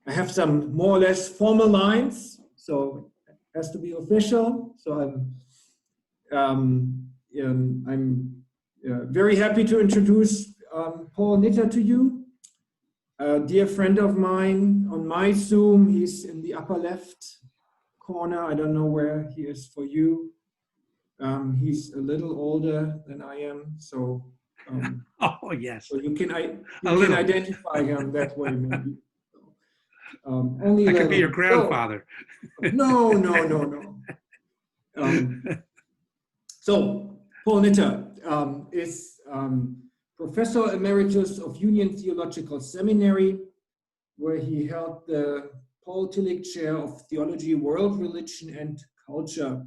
I have some more or less formal lines, so it has to be official. So I'm very happy to introduce Paul Nitter to you, a dear friend of mine on my Zoom. He's in the upper left corner. I don't know where he is for you. He's a little older than I am, so oh yes, so you can identify him that way, maybe. Only I could be your grandfather. So, no. So Paul Nitter is Professor Emeritus of Union Theological Seminary, where he held the Paul Tillich Chair of Theology, World Religion and Culture.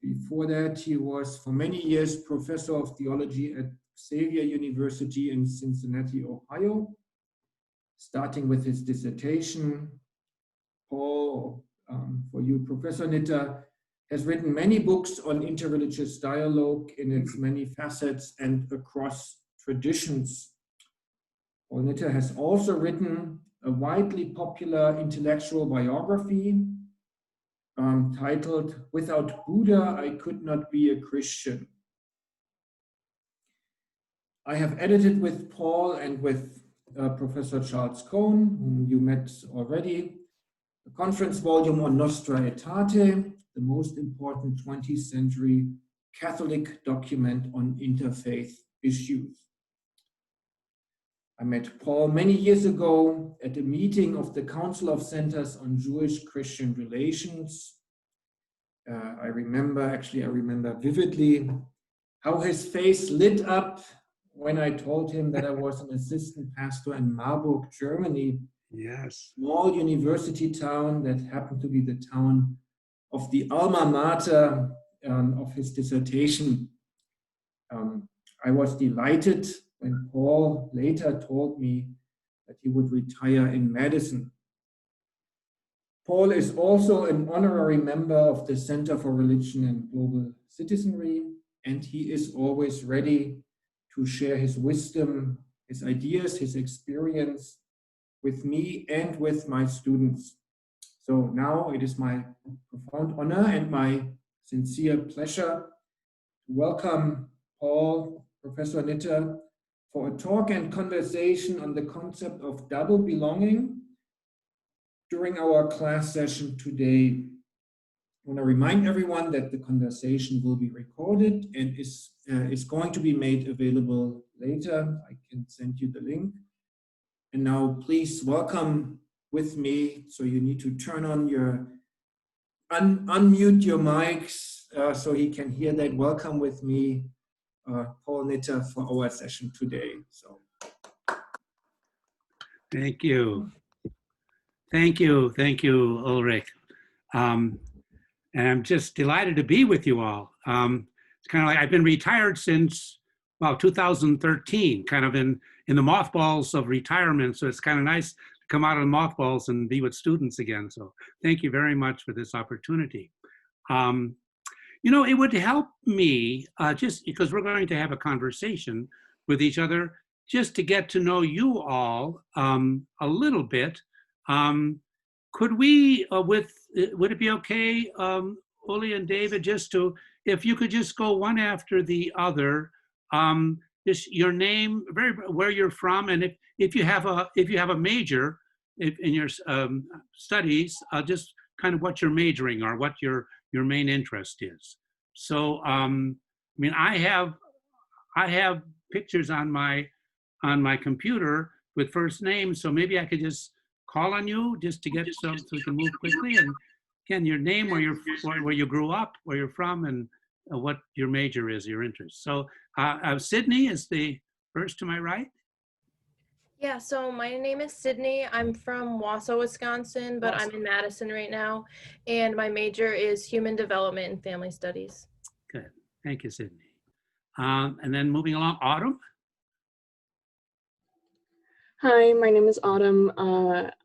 Before that, he was for many years Professor of Theology at Xavier University in Cincinnati, Ohio. Starting with his dissertation, Paul, for you, Professor Nitter, has written many books on interreligious dialogue in its many facets and across traditions. Paul Nitter has also written a widely popular intellectual biography titled "Without Buddha, I Could Not Be a Christian." I have edited with Paul and with Professor Charles Cohn, whom you met already, a conference volume on Nostra Aetate, the most important 20th century Catholic document on interfaith issues. I met Paul many years ago at a meeting of the Council of Centers on Jewish-Christian Relations. I remember vividly how his face lit up when I told him that I was an assistant pastor in Marburg, Germany. Yes. Small university town that happened to be the town of the alma mater of his dissertation. I was delighted when Paul later told me that he would retire in medicine. Paul is also an honorary member of the Center for Religion and Global Citizenry, and he is always ready to share his wisdom, his ideas, his experience with me and with my students. So now it is my profound honor and my sincere pleasure to welcome Paul, Professor Nitter, for a talk and conversation on the concept of double belonging during our class session today. I want to remind everyone that the conversation will be recorded and is going to be made available later. I can send you the link. And now please welcome with me. So you need to turn on your, unmute your mics so he can hear that. Welcome with me, Paul Nitter, for our session today. So. Thank you. Thank you, Ulrich. And I'm just delighted to be with you all. It's kind of like I've been retired since, well, 2013, kind of in the mothballs of retirement. So it's kind of nice to come out of the mothballs and be with students again. So thank you very much for this opportunity. You know, it would help me, just because we're going to have a conversation with each other, just to get to know you all a little bit. Could we, would it be okay, Uli and David, just to, if you could just go one after the other, just your name, where you're from, and if you have a major in your studies, just kind of what you're majoring or what your main interest is. So, I mean, I have pictures on my computer with first names, so maybe I could just call on you just to get some, so we can move quickly. And again, your name, where you grew up, where you're from, and what your major is, your interest. So Sydney is the first to my right. Yeah, so my name is Sydney. I'm from Wausau, Wisconsin, but I'm in Madison right now. And my major is Human Development and Family Studies. Good, thank you, Sydney. And then moving along, Autumn. Hi, my name is Autumn.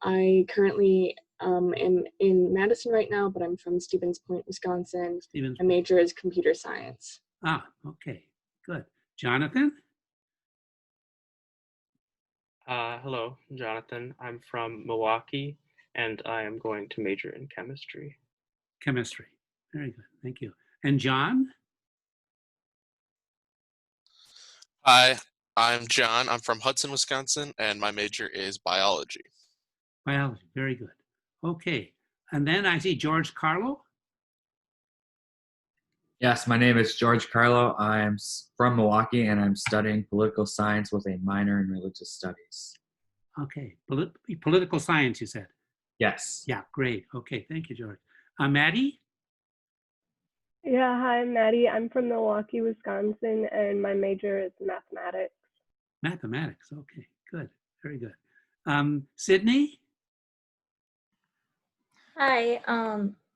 I currently am in Madison right now, but I'm from Stevens Point, Wisconsin. My major is computer science. Ah, okay, good. Jonathan? Hello, Jonathan. I'm from Milwaukee, and I am going to major in chemistry. Chemistry. Very good. Thank you. And John? Hi, I'm John. I'm from Hudson, Wisconsin, and my major is biology. Biology. Very good. Okay. And then I see George Carlo. Yes, my name is George Carlo. I'm from Milwaukee, and I'm studying political science with a minor in religious studies. Okay. Political science, you said? Yes. Yeah, great. Okay. Thank you, George. Maddie? Yeah, hi, I'm Maddie. I'm from Milwaukee, Wisconsin, and my major is mathematics. Mathematics. Okay, good. Very good. Sydney? Hi,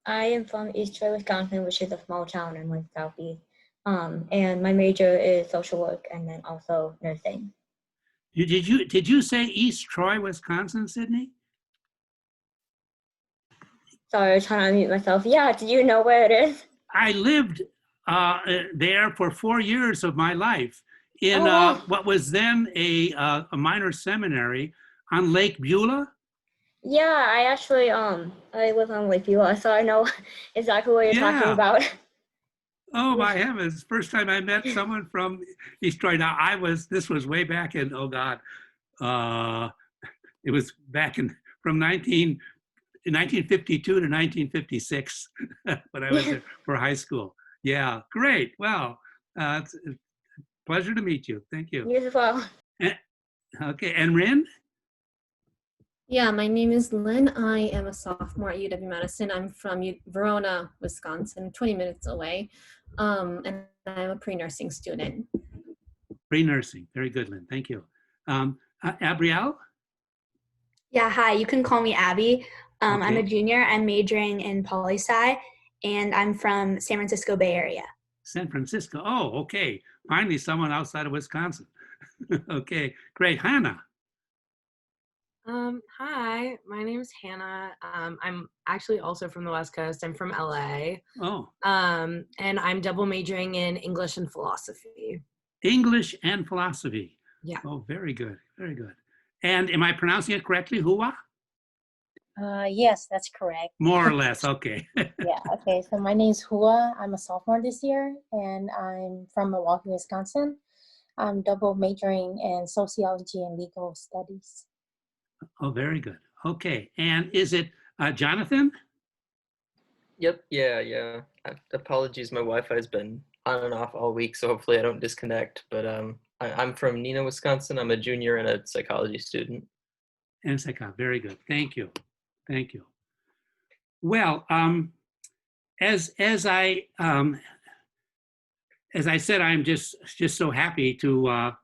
I am from East Troy, Wisconsin, which is a small town in like Southeast. And my major is social work and then also nursing. Did you say East Troy, Wisconsin, Sydney? Sorry, I was trying to unmute myself. Yeah, do you know where it is? I lived there for 4 years of my life in what was then a minor seminary on Lake Beulah. Yeah, I actually I live on Lake Beulah, so I know exactly what you're talking about. Oh my heavens! First time I met someone from East Troy. Now this was way back in, oh God, it was back in from 1952 to 1956 when I was there for high school. Yeah, great. Well, it's a pleasure to meet you. Thank you. You as well. Okay, and Rin? Yeah, my name is Lynn. I am a sophomore at UW-Madison. I'm from Verona, Wisconsin, 20 minutes away. And I'm a pre-nursing student. Pre-nursing. Very good, Lynn. Thank you. Abrielle? Yeah, hi. You can call me Abby. Okay. I'm a junior. I'm majoring in poli-sci, and I'm from San Francisco Bay Area. San Francisco. Oh, okay. Finally, someone outside of Wisconsin. Okay, great. Hannah? Hi, my name is Hannah. I'm actually also from the West Coast. I'm from LA. Oh. And I'm double majoring in English and philosophy. English and philosophy. Yeah. Oh, very good. Very good. And am I pronouncing it correctly? Hua? Yes, that's correct. More or less. Okay. Yeah. Okay. So my name is Hua. I'm a sophomore this year, and I'm from Milwaukee, Wisconsin. I'm double majoring in sociology and legal studies. Oh, very good. Okay. And is it Jonathan? Yep. Yeah. Apologies, my Wi-Fi has been on and off all week, so hopefully I don't disconnect. But I'm from Neenah, Wisconsin. I'm a junior and a psychology student. And psychology. Very good. Thank you. Thank you. Well, as I said, I'm just so happy to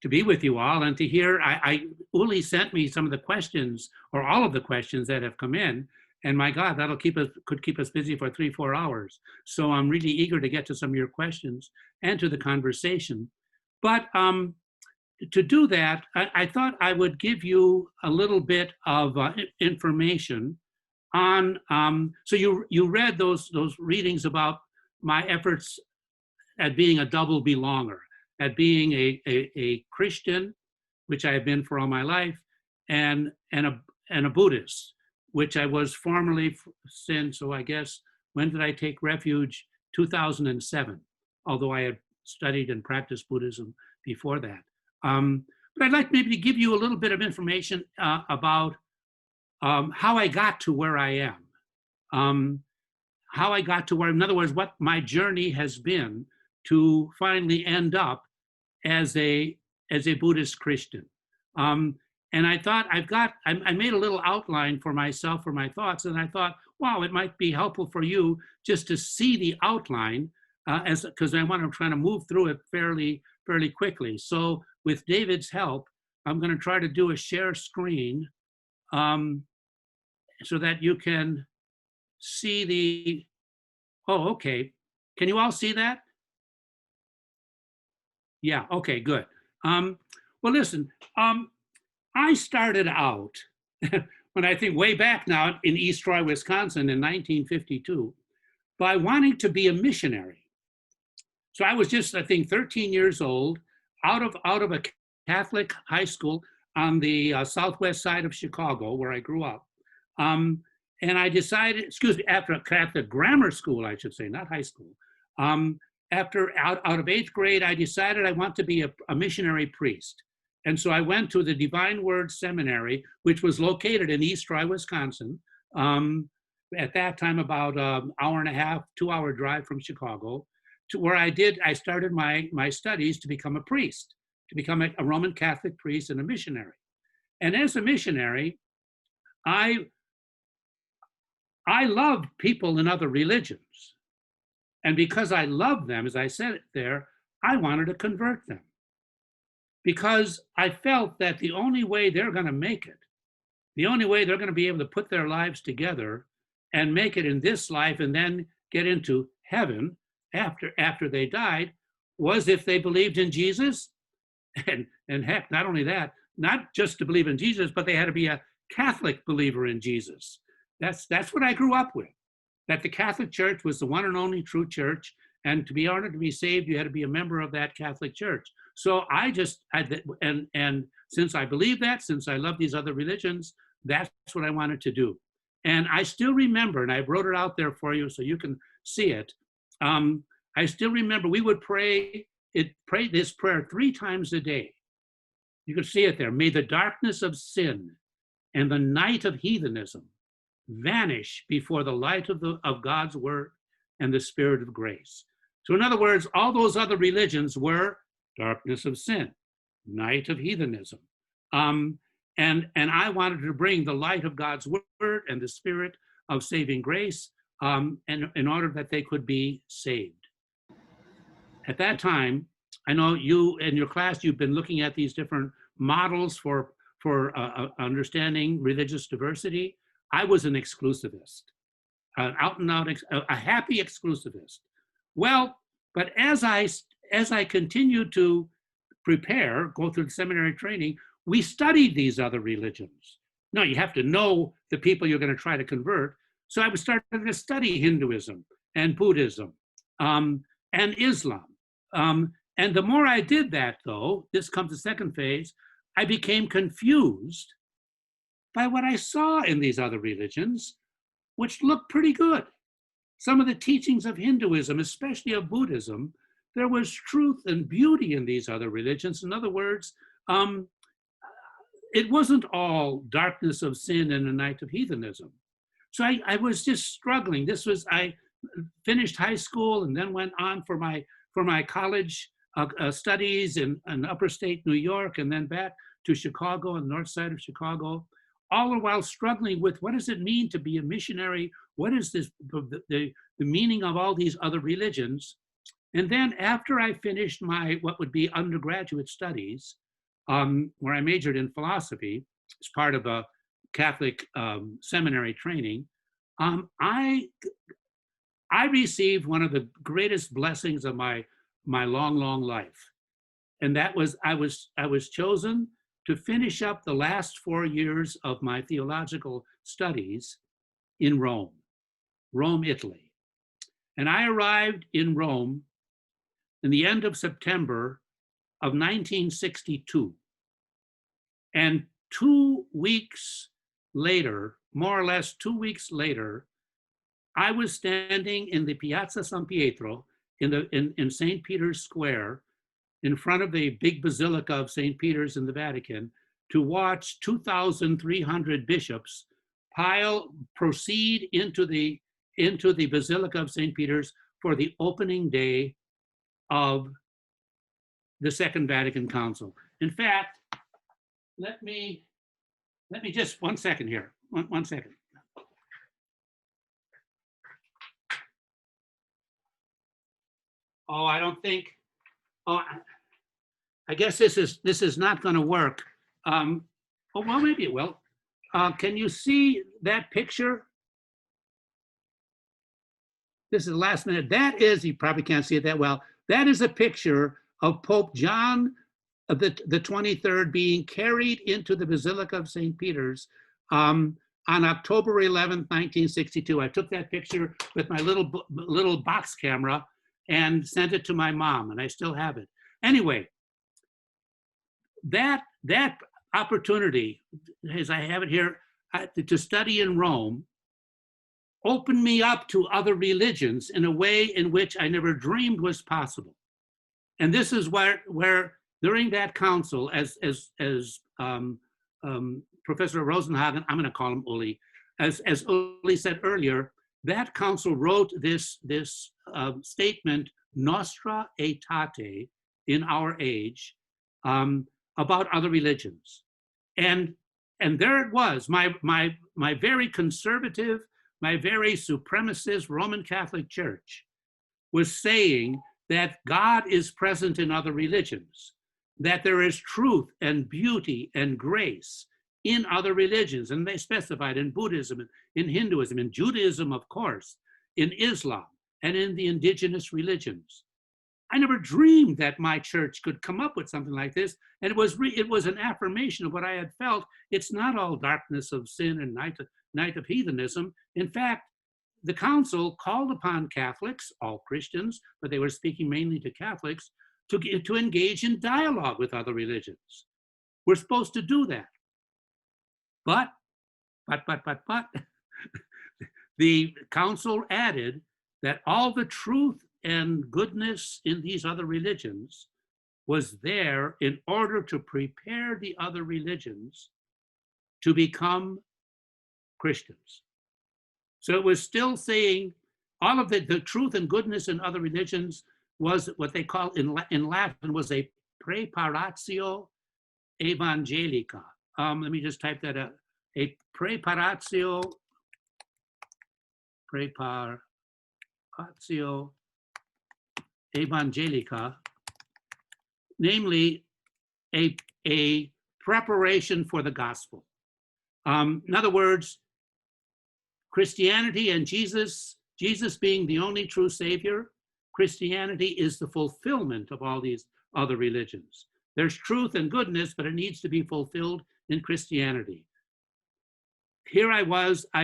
be with you all and to hear. Uli sent me some of the questions, or all of the questions that have come in, and my God, that'll could keep us busy for 3-4 hours. So I'm really eager to get to some of your questions and to the conversation. But to do that, I thought I would give you a little bit of information on. So you read those readings about my efforts at being a double belonger, at being a Christian, which I have been for all my life, and a Buddhist, which I was formerly since, so I guess, when did I take refuge? 2007, although I had studied and practiced Buddhism before that. But I'd like maybe to give you a little bit of information about how I got to where I am. How I got to where, in other words, what my journey has been to finally end up as a Buddhist Christian. And I thought I made a little outline for myself for my thoughts, and I thought, wow, it might be helpful for you just to see the outline, because I want to try to move through it fairly quickly. So with David's help, I'm going to try to do a share screen so that you can see the. Oh, okay. Can you all see that? Yeah, okay, good. Well, listen, I started out, when I think way back now in East Troy, Wisconsin in 1952, by wanting to be a missionary. So I was just, I think, 13 years old, out of a Catholic high school. on the southwest side of Chicago, where I grew up. And I decided, excuse me, after grammar school, I should say, not high school. After out of 8th grade, I decided I want to be a missionary priest. And so I went to the Divine Word Seminary, which was located in East Troy, Wisconsin. At that time, about an hour and a half, 2-hour drive from Chicago, to where I started my studies to become a priest, to become a Roman Catholic priest and a missionary. And as a missionary, I loved people in other religions. And because I loved them, as I said there, I wanted to convert them. Because I felt that the only way they're going to make it, the only way they're going to be able to put their lives together and make it in this life and then get into heaven after they died, was if they believed in Jesus. And heck, not only that, not just to believe in Jesus, but they had to be a Catholic believer in Jesus. That's what I grew up with, that the Catholic Church was the one and only true church, and to be honored to be saved, you had to be a member of that Catholic Church. So and since I believe that, since I love these other religions, that's what I wanted to do. And I still remember, and I wrote it out there for you so you can see it. I still remember we would pray this prayer 3 times a day. You can see it there. May the darkness of sin and the night of heathenism vanish before the light of God's word and the spirit of grace. So in other words, all those other religions were darkness of sin, night of heathenism. And I wanted to bring the light of God's word and the spirit of saving grace and in order that they could be saved. At that time, I know you in your class, you've been looking at these different models for understanding religious diversity. I was an exclusivist, out and out, a happy exclusivist. Well, but as I continued to prepare, go through the seminary training, we studied these other religions. Now, you have to know the people you're going to try to convert. So I was starting to study Hinduism and Buddhism and Islam. And the more I did that, though, this comes the second phase, I became confused by what I saw in these other religions, which looked pretty good. Some of the teachings of Hinduism, especially of Buddhism, there was truth and beauty in these other religions. In other words, it wasn't all darkness of sin and a night of heathenism. So I was just struggling. I finished high school and then went on for my college studies in upper state New York, and then back to Chicago and north side of Chicago, all the while struggling with what does it mean to be a missionary? What is this, the meaning of all these other religions? And then after I finished my, what would be undergraduate studies, where I majored in philosophy as part of a Catholic seminary training, I received one of the greatest blessings of my long life. And that was, I was chosen to finish up the last 4 years of my theological studies in Rome, Italy. And I arrived in Rome in the end of September of 1962. And 2 weeks later, more or less 2 weeks later, I was standing in the Piazza San Pietro in St. Peter's Square in front of the big Basilica of St. Peter's in the Vatican to watch 2,300 bishops proceed into the Basilica of St. Peter's for the opening day of the Second Vatican Council. In fact, let me just 1 second here, one second. Oh, I don't think, I guess this is not going to work. Oh, well, maybe it will. Can you see that picture? This is the last minute. That is, you probably can't see it that well. That is a picture of Pope John the 23rd being carried into the Basilica of St. Peter's on October 11th, 1962. I took that picture with my little box camera and sent it to my mom, and I still have it. Anyway, that opportunity, as I have it here, to study in Rome, opened me up to other religions in a way in which I never dreamed was possible. And this is where during that council, as Professor Rosenhagen, I'm going to call him Uli, as Uli said earlier, that council wrote this statement, Nostra Aetate, in our age, about other religions. And there it was, my very conservative, my very supremacist Roman Catholic Church was saying that God is present in other religions, that there is truth and beauty and grace in other religions. And they specified in Buddhism, in Hinduism, in Judaism, of course, in Islam, and in the indigenous religions. I never dreamed that my church could come up with something like this. And it was an affirmation of what I had felt. It's not all darkness of sin and night of heathenism. In fact, the council called upon Catholics, all Christians, but they were speaking mainly to Catholics, to engage in dialogue with other religions. We're supposed to do that. But, the council added that all the truth and goodness in these other religions was there in order to prepare the other religions to become Christians. So it was still saying all of the truth and goodness in other religions was what they call in Latin was a preparatio evangelica. Let me just type that out. A preparatio evangelica, namely a preparation for the gospel. In other words, Christianity and Jesus being the only true savior, Christianity is the fulfillment of all these other religions. There's truth and goodness, but it needs to be fulfilled in Christianity. Here I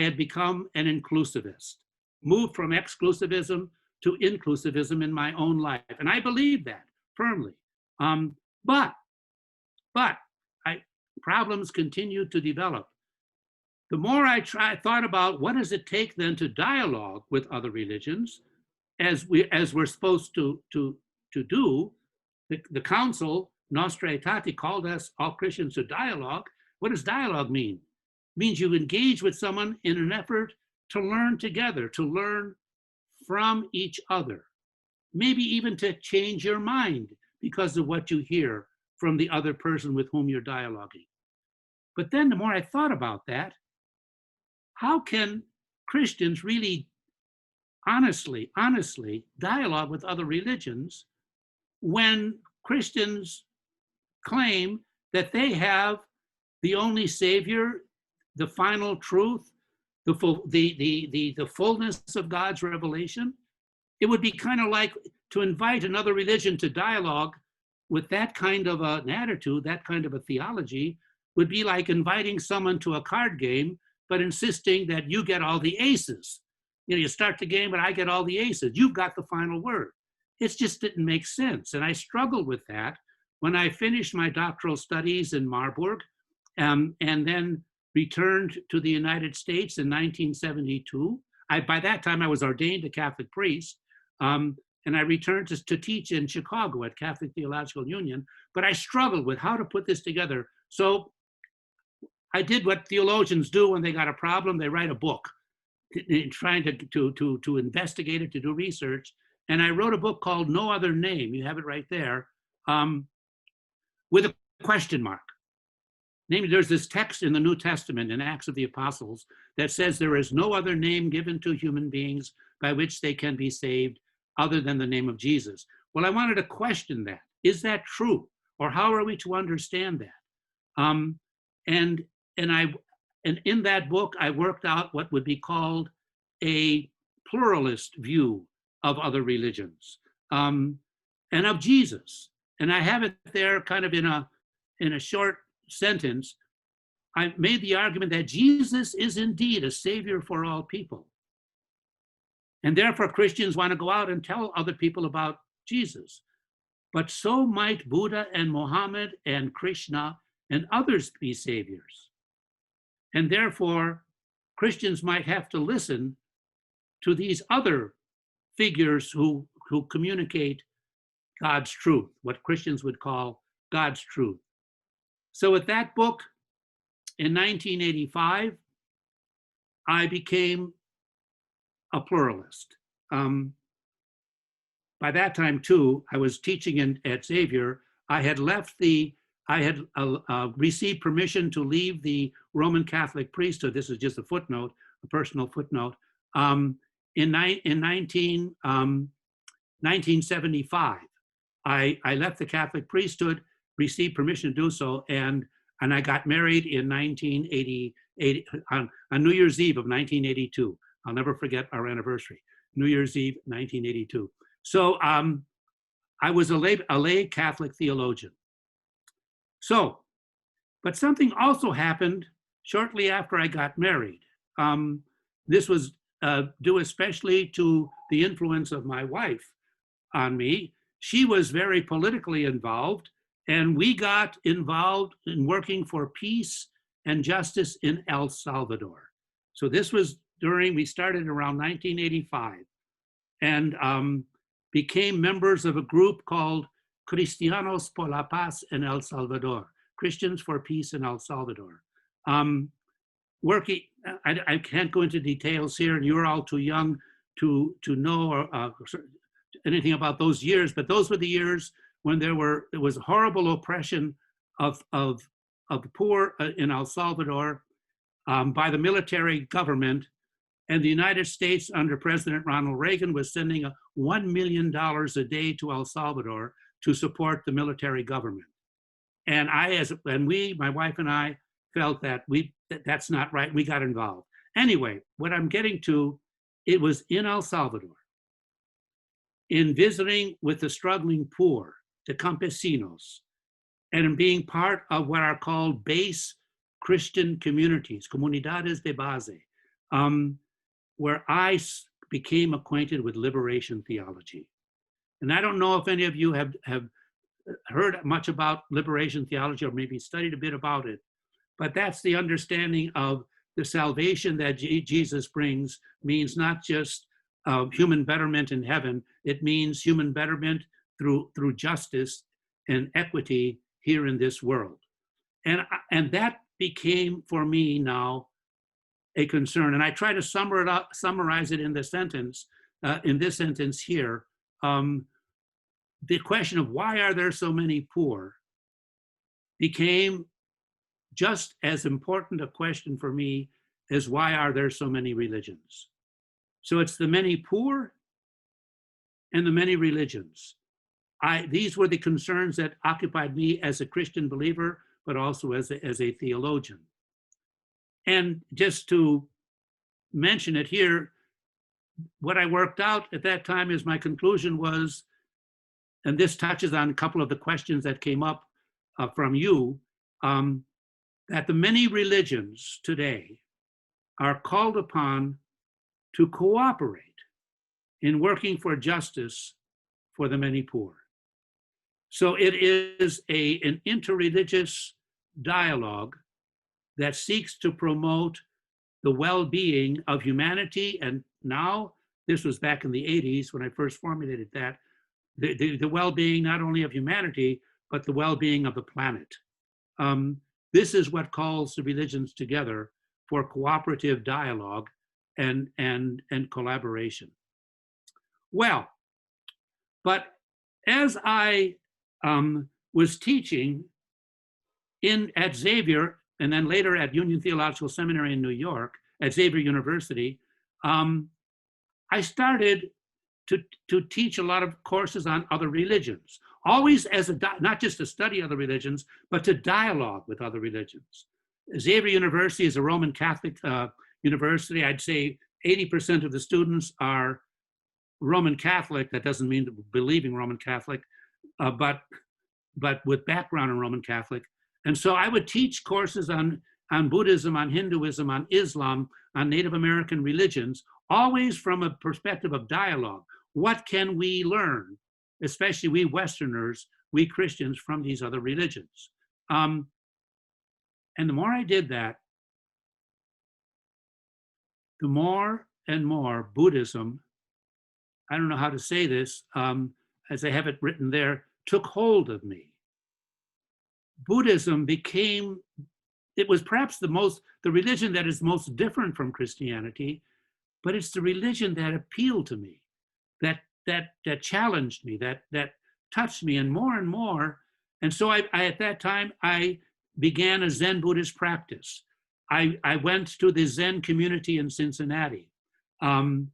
had become an inclusivist, moved from exclusivism to inclusivism in my own life. And I believe that firmly. But problems continued to develop. The more I thought about what does it take then to dialogue with other religions, as we're supposed to do, the council, Nostra Aetate, called us all Christians to dialogue. What does dialogue mean? It means you engage with someone in an effort to learn together, to learn from each other, maybe even to change your mind because of what you hear from the other person with whom you're dialoguing. But then the more I thought about that, how can Christians really honestly dialogue with other religions when Christians claim that they have the only savior, the final truth, the fullness of God's revelation? It would be kind of like to invite another religion to dialogue with that kind of an attitude, that kind of a theology, would be like inviting someone to a card game, but insisting that you get all the aces. You know, you start the game, but I get all the aces. You've got the final word. It just didn't make sense. And I struggled with that when I finished my doctoral studies in Marburg, and then returned to the United States in 1972. By that time, I was ordained a Catholic priest, and I returned to teach in Chicago at Catholic Theological Union, but I struggled with how to put this together. So I did what theologians do when they got a problem. They write a book, trying to investigate it, to do research. And I wrote a book called No Other Name, you have it right there, with a question mark. Namely, there's this text in the New Testament in Acts of the Apostles that says there is no other name given to human beings by which they can be saved other than the name of Jesus. Well, I wanted to question that. Is that true? Or how are we to understand that? And in that book, I worked out what would be called a pluralist view of other religions and of Jesus. And I have it there kind of in a short sentence. I made the argument that Jesus is indeed a savior for all people. And therefore Christians want to go out and tell other people about Jesus. But so might Buddha and Muhammad and Krishna and others be saviors. And therefore, Christians might have to listen to these other figures who communicate God's truth, what Christians would call God's truth. So with that book, in 1985, I became a pluralist. By that time, too, I was teaching at Xavier. I had received permission to leave the Roman Catholic priesthood. This is just a footnote, a personal footnote. In 1975, I left the Catholic priesthood, received permission to do so, and I got married in 1988, on New Year's Eve of 1982. I'll never forget our anniversary, New Year's Eve, 1982. So I was a lay Catholic theologian. So, but something also happened shortly after I got married. This was due especially to the influence of my wife on me. She was very politically involved, and we got involved in working for peace and justice in El Salvador. So this was we started around 1985, and became members of a group called Cristianos por la Paz en El Salvador, Christians for Peace in El Salvador. Working, I can't go into details here, and you're all too young to know anything about those years, but those were the years when there was horrible oppression of the poor in El Salvador by the military government. And the United States under President Ronald Reagan was sending $1 million a day to El Salvador to support the military government. And my wife and I felt that that's not right. We got involved. Anyway, what I'm getting to, it was in El Salvador, in visiting with the struggling poor, the campesinos, and in being part of what are called base Christian communities, comunidades de base, where I became acquainted with liberation theology. And I don't know if any of you have heard much about liberation theology or maybe studied a bit about it, but that's the understanding of the salvation that Jesus brings means not just human betterment in heaven, it means human betterment through sustice and equity here in this world. And that became for me now a concern. And I try to summarize it in the sentence, in this sentence here. The question of why are there so many poor became just as important a question for me as why are there so many religions. So it's the many poor and the many religions. These were the concerns that occupied me as a Christian believer, but also as a theologian. And just to mention it here, what I worked out at that time is my conclusion was, and this touches on a couple of the questions that came up from you, that the many religions today are called upon to cooperate in working for justice for the many poor. So it is an interreligious dialogue that seeks to promote the well-being of humanity. And now, this was back in the 80s when I first formulated that, the well-being not only of humanity, but the well-being of the planet. This is what calls the religions together for cooperative dialogue and collaboration. Well, but as I was teaching at Xavier, and then later at Union Theological Seminary in New York, at Xavier University, I started to teach a lot of courses on other religions, always as not just to study other religions, but to dialogue with other religions. Xavier University is a Roman Catholic university. I'd say 80% of the students are Roman Catholic. That doesn't mean believing Roman Catholic, but with background in Roman Catholic. And so I would teach courses on Buddhism, on Hinduism, on Islam, on Native American religions, always from a perspective of dialogue. What can we learn, especially we Westerners, we Christians, from these other religions? And the more I did that, the more and more Buddhism, I don't know how to say this, as I have it written there, took hold of me. Buddhism became, it was perhaps the religion that is most different from Christianity, but it's the religion that appealed to me, that challenged me, that touched me, and more. And so I at that time, I began a Zen Buddhist practice. I went to the Zen community in Cincinnati, and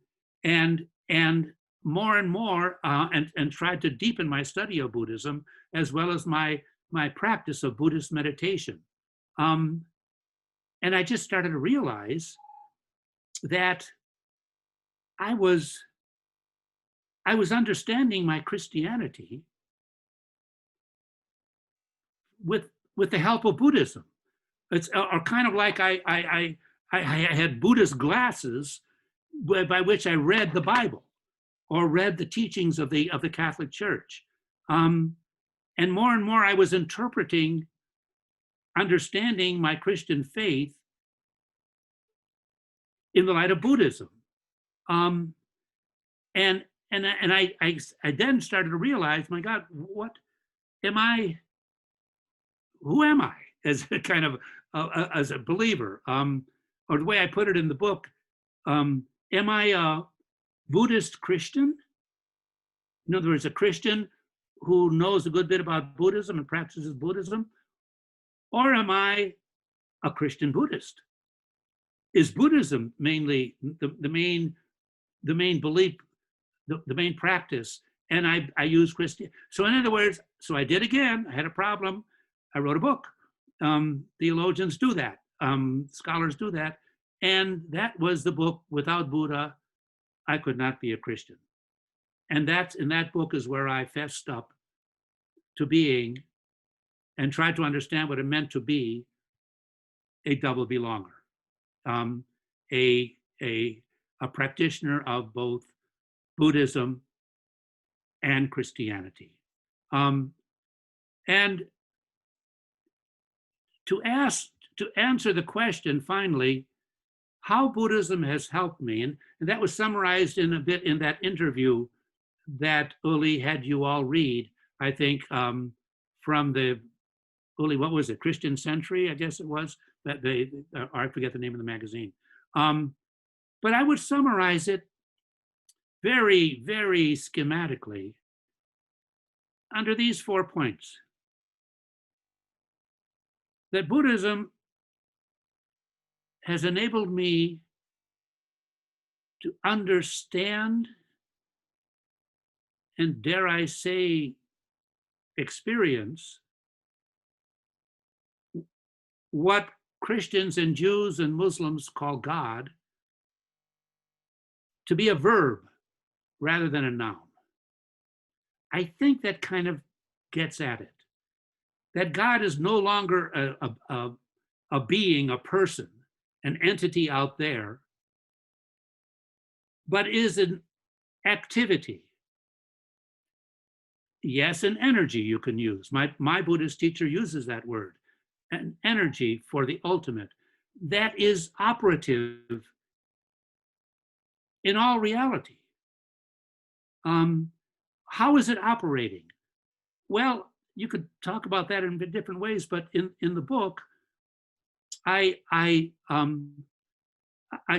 more and more, and tried to deepen my study of Buddhism, as well as my practice of Buddhist meditation. And I just started to realize that I was understanding my Christianity with the help of Buddhism. It's or kind of like I had Buddhist glasses by which I read the Bible or read the teachings of the Catholic Church. And more I was interpreting, understanding my Christian faith in the light of Buddhism. And I then started to realize, my God, what am I? Who am I as a kind of as a believer? Or the way I put it in the book, am I a Buddhist Christian? In other words, a Christian who knows a good bit about Buddhism and practices Buddhism, or am I a Christian Buddhist? Is Buddhism mainly the main belief, the main practice, and I use Christian. So in other words, so I did again. I had a problem. I wrote a book. Theologians do that. Scholars do that. And that was the book, Without Buddha, I Could Not Be a Christian. And that's in that book is where I fessed up to being and tried to understand what it meant to be a double belonger, a practitioner of both Buddhism and Christianity. And to answer the question finally, how Buddhism has helped me, and that was summarized in a bit in that interview that Uli had you all read, I think, from the Uli, what was it, Christian Century, I guess it was, that or I forget the name of the magazine. But I would summarize it very, very schematically under these 4 points. That Buddhism has enabled me to understand and, dare I say, experience what Christians and Jews and Muslims call God to be a verb rather than a noun. I think that kind of gets at it. That God is no longer a being, a person, an entity out there, but is an activity. Yes, an energy you can use. My Buddhist teacher uses that word, an energy for the ultimate that is operative in all reality. How is it operating? Well, you could talk about that in different ways, but in the book, I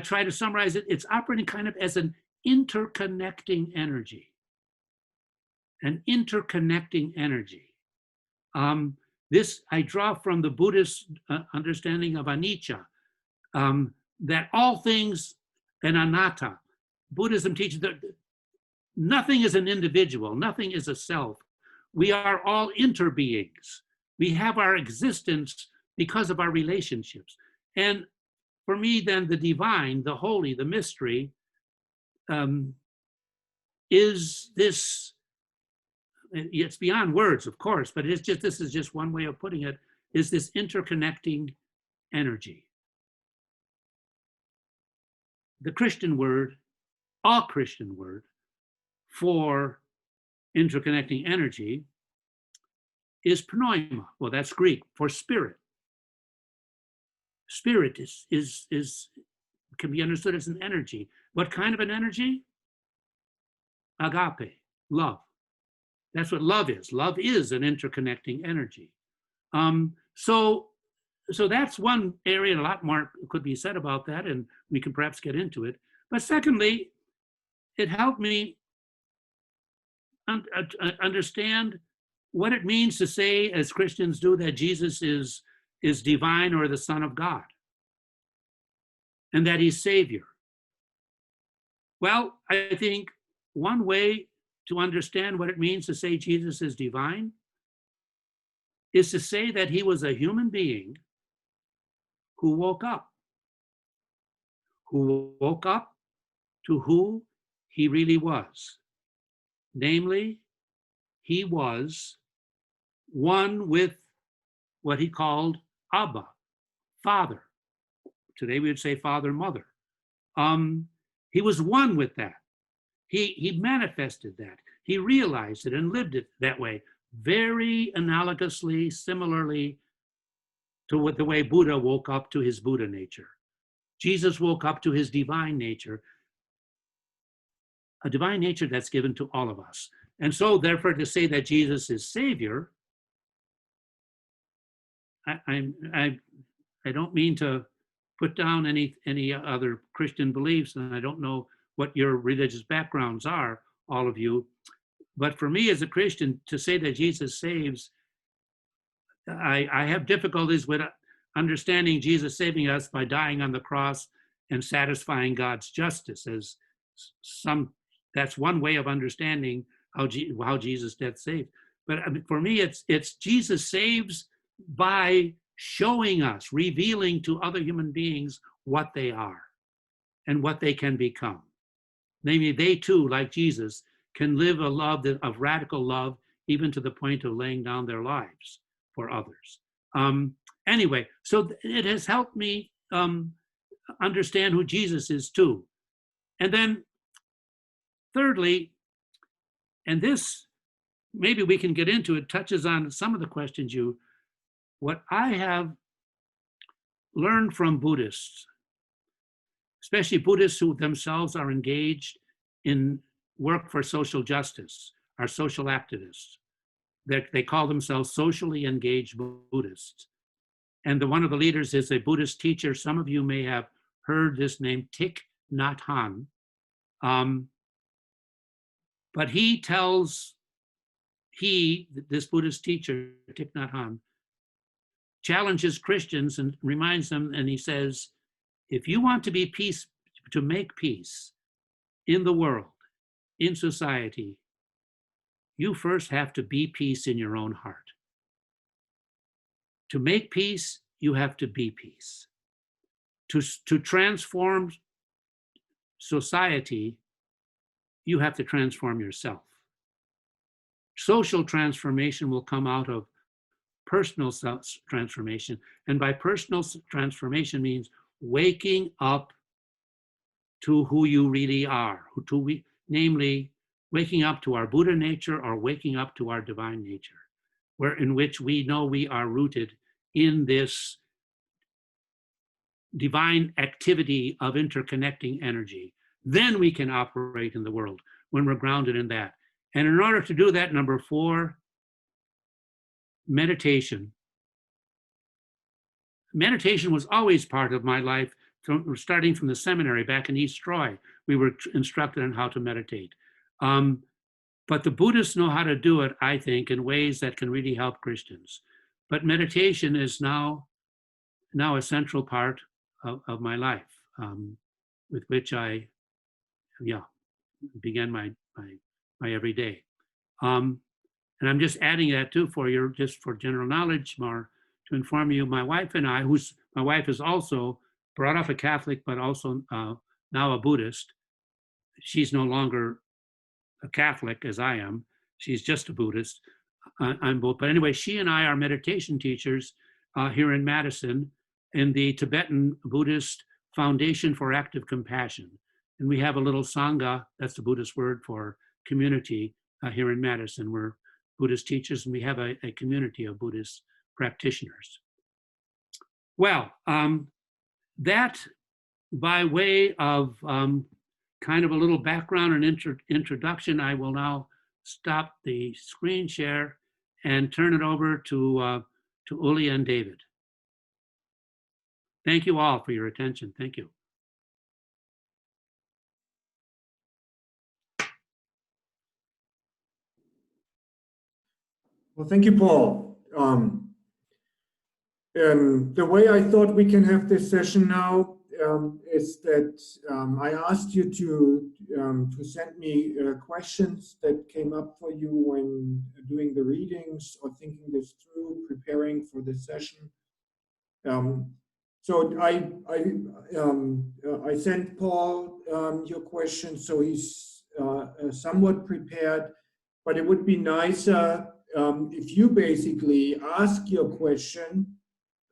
try to summarize it. It's operating kind of as an interconnecting energy. An interconnecting energy. This I draw from the Buddhist understanding of anicca, that all things and anatta. Buddhism teaches that nothing is an individual, nothing is a self. We are all interbeings. We have our existence because of our relationships. And for me, then, the divine, the holy, the mystery is this. It's beyond words, of course, but it's just, this is just one way of putting it, is this interconnecting energy. The Christian word, all Christian word for interconnecting energy is pneuma. Well, that's Greek for spirit. spirit can be understood as an energy. What kind of an energy? Agape, love. That's what love is. Love is an interconnecting energy. So that's one area, a lot more could be said about that, and we can perhaps get into it. But secondly, it helped me understand what it means to say, as Christians do, that Jesus is divine or the Son of God, and that he's Savior. Well, I think one way to understand what it means to say Jesus is divine is to say that he was a human being who woke up to who he really was. Namely, he was one with what he called Abba, Father. Today we would say Father, Mother. He was one with that. He manifested that. He realized it and lived it that way, very analogously, similarly to the way Buddha woke up to his Buddha nature. Jesus woke up to his divine nature, a divine nature that's given to all of us. And so, therefore, to say that Jesus is Savior, I don't mean to put down any other Christian beliefs, and I don't know what your religious backgrounds are, all of you. But for me as a Christian, to say that Jesus saves, I have difficulties with understanding Jesus saving us by dying on the cross and satisfying God's justice. As that's one way of understanding how Jesus' death saved. But I mean, for me, it's Jesus saves by showing us, revealing to other human beings what they are and what they can become. Namely, they too, like Jesus, can live a love of radical love, even to the point of laying down their lives for others. Anyway, so it has helped me understand who Jesus is too. And then thirdly, and this, maybe we can get into it, touches on some of the questions what I have learned from Buddhists, especially Buddhists who themselves are engaged in work for social justice, are social activists. They call themselves socially engaged Buddhists. And one of the leaders is a Buddhist teacher. Some of you may have heard this name, Thich Nhat Hanh. But this Buddhist teacher, Thich Nhat Hanh, challenges Christians and reminds them, and he says, if you want to be peace, to make peace in the world, in society, you first have to be peace in your own heart. To make peace, you have to be peace. To transform society, you have to transform yourself. Social transformation will come out of personal transformation. And by personal transformation means waking up to who you really are, namely waking up to our Buddha nature or waking up to our divine nature, in which we know we are rooted in this divine activity of interconnecting energy. Then we can operate in the world when we're grounded in that. And in order to do that, number 4, meditation. Meditation was always part of my life, starting from the seminary back in East Troy. We were instructed on how to meditate. But the Buddhists know how to do it, I think, in ways that can really help Christians. But meditation is now a central part of my life, with which I began my everyday. And I'm just adding that too just for general knowledge, more to inform you, my wife and I, my wife is also brought up a Catholic, but also now a Buddhist. She's no longer a Catholic as I am. She's just a Buddhist. I'm both. But anyway, she and I are meditation teachers here in Madison in the Tibetan Buddhist Foundation for Active Compassion. And we have a little Sangha, that's the Buddhist word for community, here in Madison. We're Buddhist teachers, and we have a community of Buddhist practitioners. Well, that, by way of kind of a little background and introduction, I will now stop the screen share and turn it over to Uli and David. Thank you all for your attention. Thank you. Well, thank you, Paul. The way I thought we can have this session now is that I asked you to send me questions that came up for you when doing the readings or thinking this through, preparing for this session. So I sent Paul your questions, so he's somewhat prepared, but it would be nicer if you basically ask your question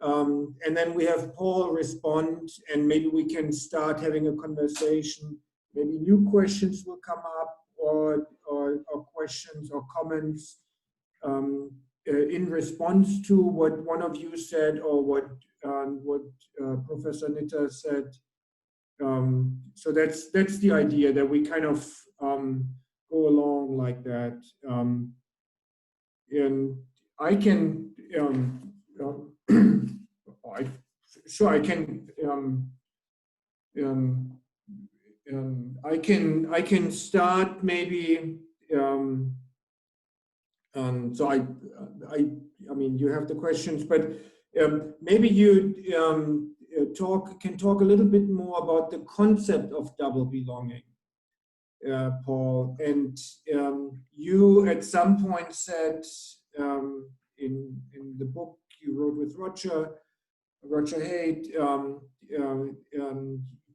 and then we have Paul respond, and maybe we can start having a conversation. Maybe new questions will come up, or questions or comments in response to what one of you said, or what Professor Nitter said. So that's the idea, that we kind of go along like that. And I can. I can start maybe. So I mean, you have the questions, but maybe you can talk a little bit more about the concept of double belonging, Paul. And you at some point said in the book you wrote with Roger Haidt,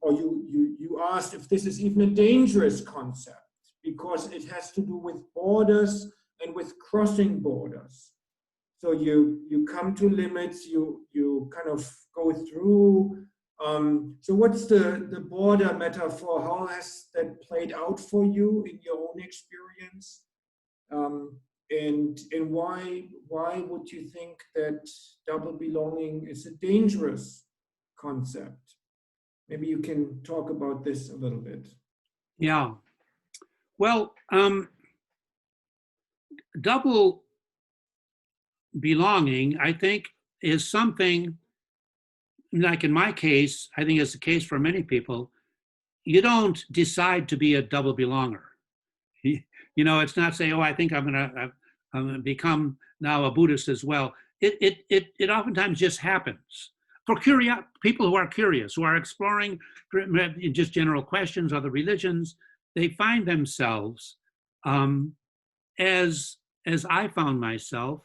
or you asked if this is even a dangerous concept, because it has to do with borders and with crossing borders. So you come to limits, you kind of go through. So what's the border metaphor? How has that played out for you in your own experience? And why would you think that double belonging is a dangerous concept? Maybe you can talk about this a little bit. Yeah. Well, double belonging, I think, is something, like in my case, I think it's the case for many people, you don't decide to be a double belonger. You know, it's not saying, oh, I think I'm gonna become now a Buddhist as well. It oftentimes just happens. For people who are curious, who are exploring just general questions of the religions, they find themselves, as I found myself,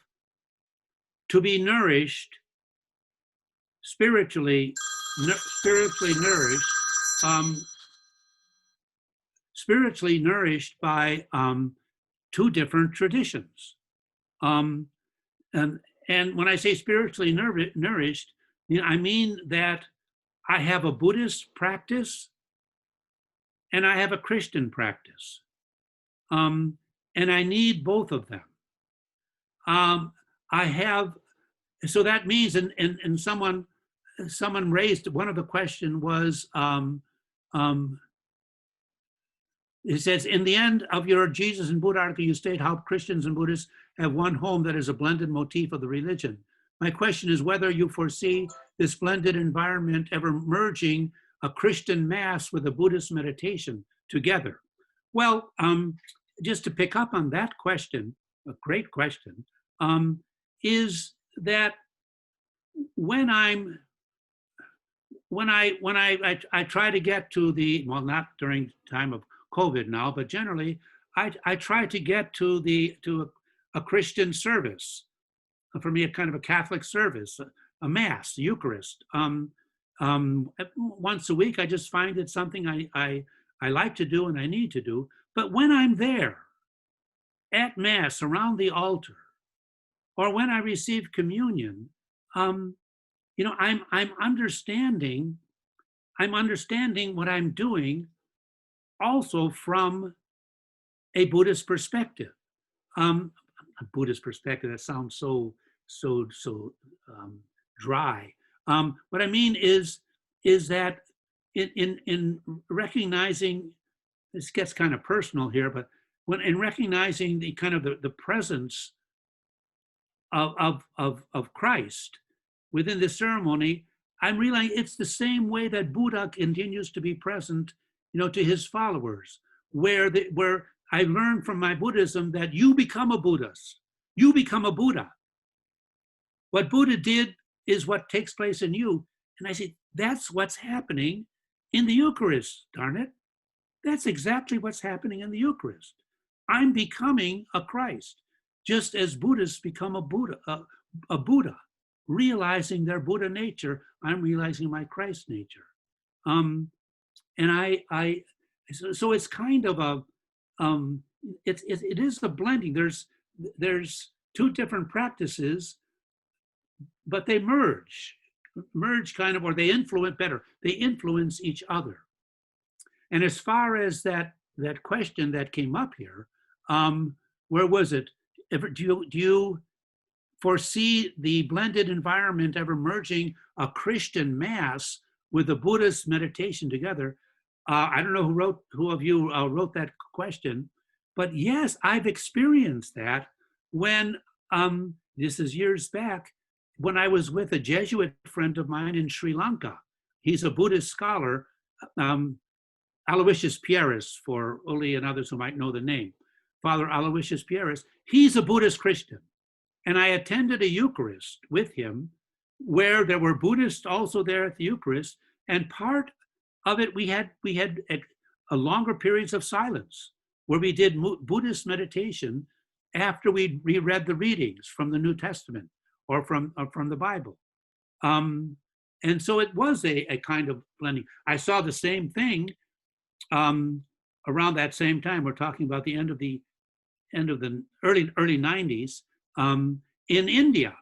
to be nourished, spiritually nourished by two different traditions. And when I say spiritually nourished, you know, I mean that I have a Buddhist practice and I have a Christian practice. And I need both of them. So that means, and someone raised, one of the question was, it says, in the end of your Jesus and Buddha article, you state how Christians and Buddhists have one home that is a blended motif of the religion. My question is whether you foresee this blended environment ever merging a Christian mass with a Buddhist meditation together. Well, just to pick up on that question, a great question, is that when I try to get to the, well, not during time of COVID now, but generally, I try to get to a Christian service. For me, a kind of a Catholic service, a Mass, Eucharist. Once a week, I just find it something I like to do and I need to do. But when I'm there, at Mass, around the altar, or when I receive communion, you know, I'm understanding what I'm doing also from a Buddhist perspective. A Buddhist perspective, that sounds so dry. What I mean is is that in recognizing, this gets kind of personal here, but when in recognizing the kind of the presence of Christ within the ceremony, I'm realizing it's the same way that Buddha continues to be present, to his followers, where I learned from my Buddhism that you become a Buddhist, you become a Buddha. What Buddha did is what takes place in you. And I say, that's what's happening in the Eucharist, darn it. That's exactly what's happening in the Eucharist. I'm becoming a Christ, just as Buddhists become a Buddha, realizing their Buddha nature. I'm realizing my Christ nature. And so it's kind of a, it is a blending. There's two different practices, but they merge kind of, or they influence better. They influence each other. And as far as that question that came up here, where was it? Do you foresee the blended environment ever merging a Christian mass with a Buddhist meditation together? I don't know who of you wrote that question, but yes, I've experienced that when, this is years back, when I was with a Jesuit friend of mine in Sri Lanka. He's a Buddhist scholar, Aloysius Pieris, for Uli and others who might know the name. Father Aloysius Pieris, he's a Buddhist Christian. And I attended a Eucharist with him where there were Buddhists also there at the Eucharist. And part of it, we had a longer periods of silence where we did Buddhist meditation after we reread the readings from the New Testament or from the Bible. And so it was a kind of blending. I saw the same thing around that same time. We're talking about the end of the early 90s in India,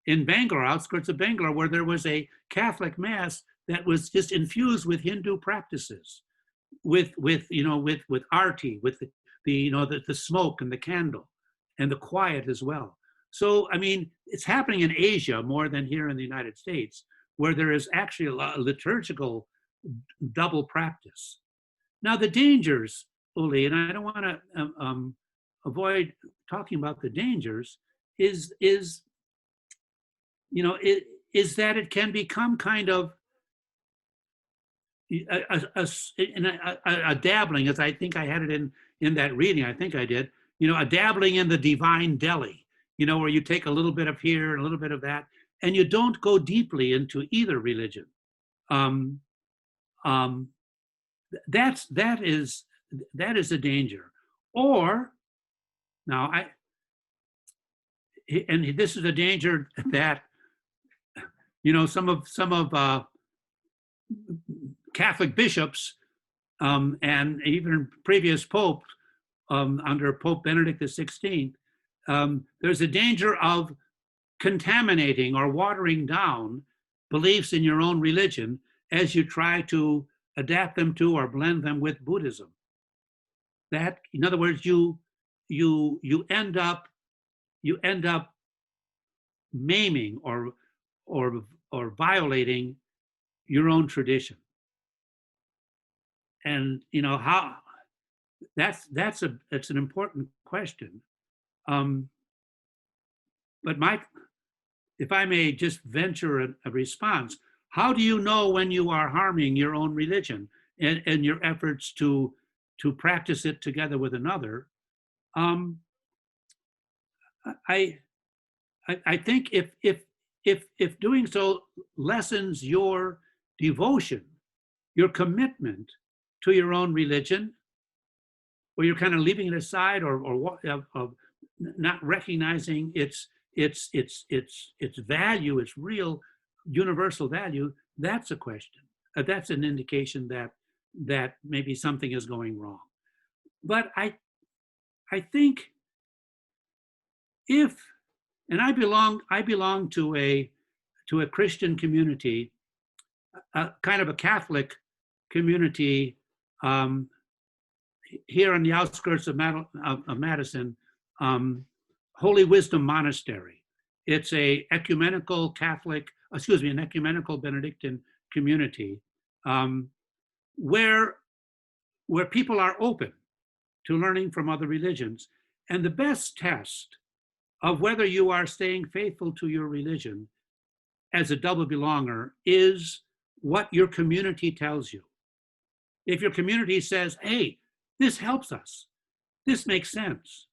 in Bangalore, outskirts of Bangalore, where there was a Catholic mass that was just infused with Hindu practices, with arti, with the smoke and the candle and the quiet as well. So, I mean, it's happening in Asia more than here in the United States, where there is actually a liturgical double practice. Now, the dangers, Uli, and I don't want to avoid talking about the dangers, is that it can become kind of a dabbling, as I think I had it in that reading, I think I did, a dabbling in the divine deli, where you take a little bit of here and a little bit of that, and you don't go deeply into either religion. That is a danger. Or now and this is a danger that some of Catholic bishops and even previous popes under Pope Benedict XVI, there's a danger of contaminating or watering down beliefs in your own religion as you try to adapt them to or blend them with Buddhism. That, in other words, you end up maiming or violating your own tradition. And how that's an important question. But Mike, if I may just venture a response, how do you know when you are harming your own religion and your efforts to practice it together with another? I think if doing so lessens your devotion, your commitment to your own religion, or you're kind of leaving it aside or not recognizing its value, its real universal value, that's a question. That's an indication that maybe something is going wrong. But I think and I belong to a Christian community, kind of a Catholic community here on the outskirts of Madison, Holy Wisdom Monastery. It's an ecumenical Benedictine community. where people are open to learning from other religions. And the best test of whether you are staying faithful to your religion as a double belonger is what your community tells you. If your community says, hey, this helps us, this makes sense,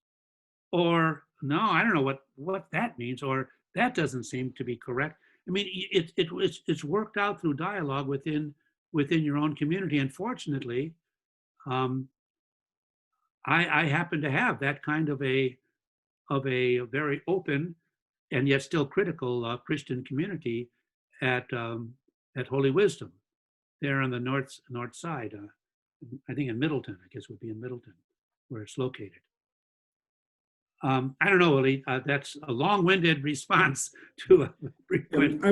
or no, I don't know what that means, or that doesn't seem to be correct. I mean, it's worked out through dialogue within your own community. And fortunately, I happen to have that kind of a very open and yet still critical Christian community at Holy Wisdom, there on the north side. I think in Middleton, I guess would be in Middleton, where it's located. I don't know, Willie. That's a long-winded response to a brief question. I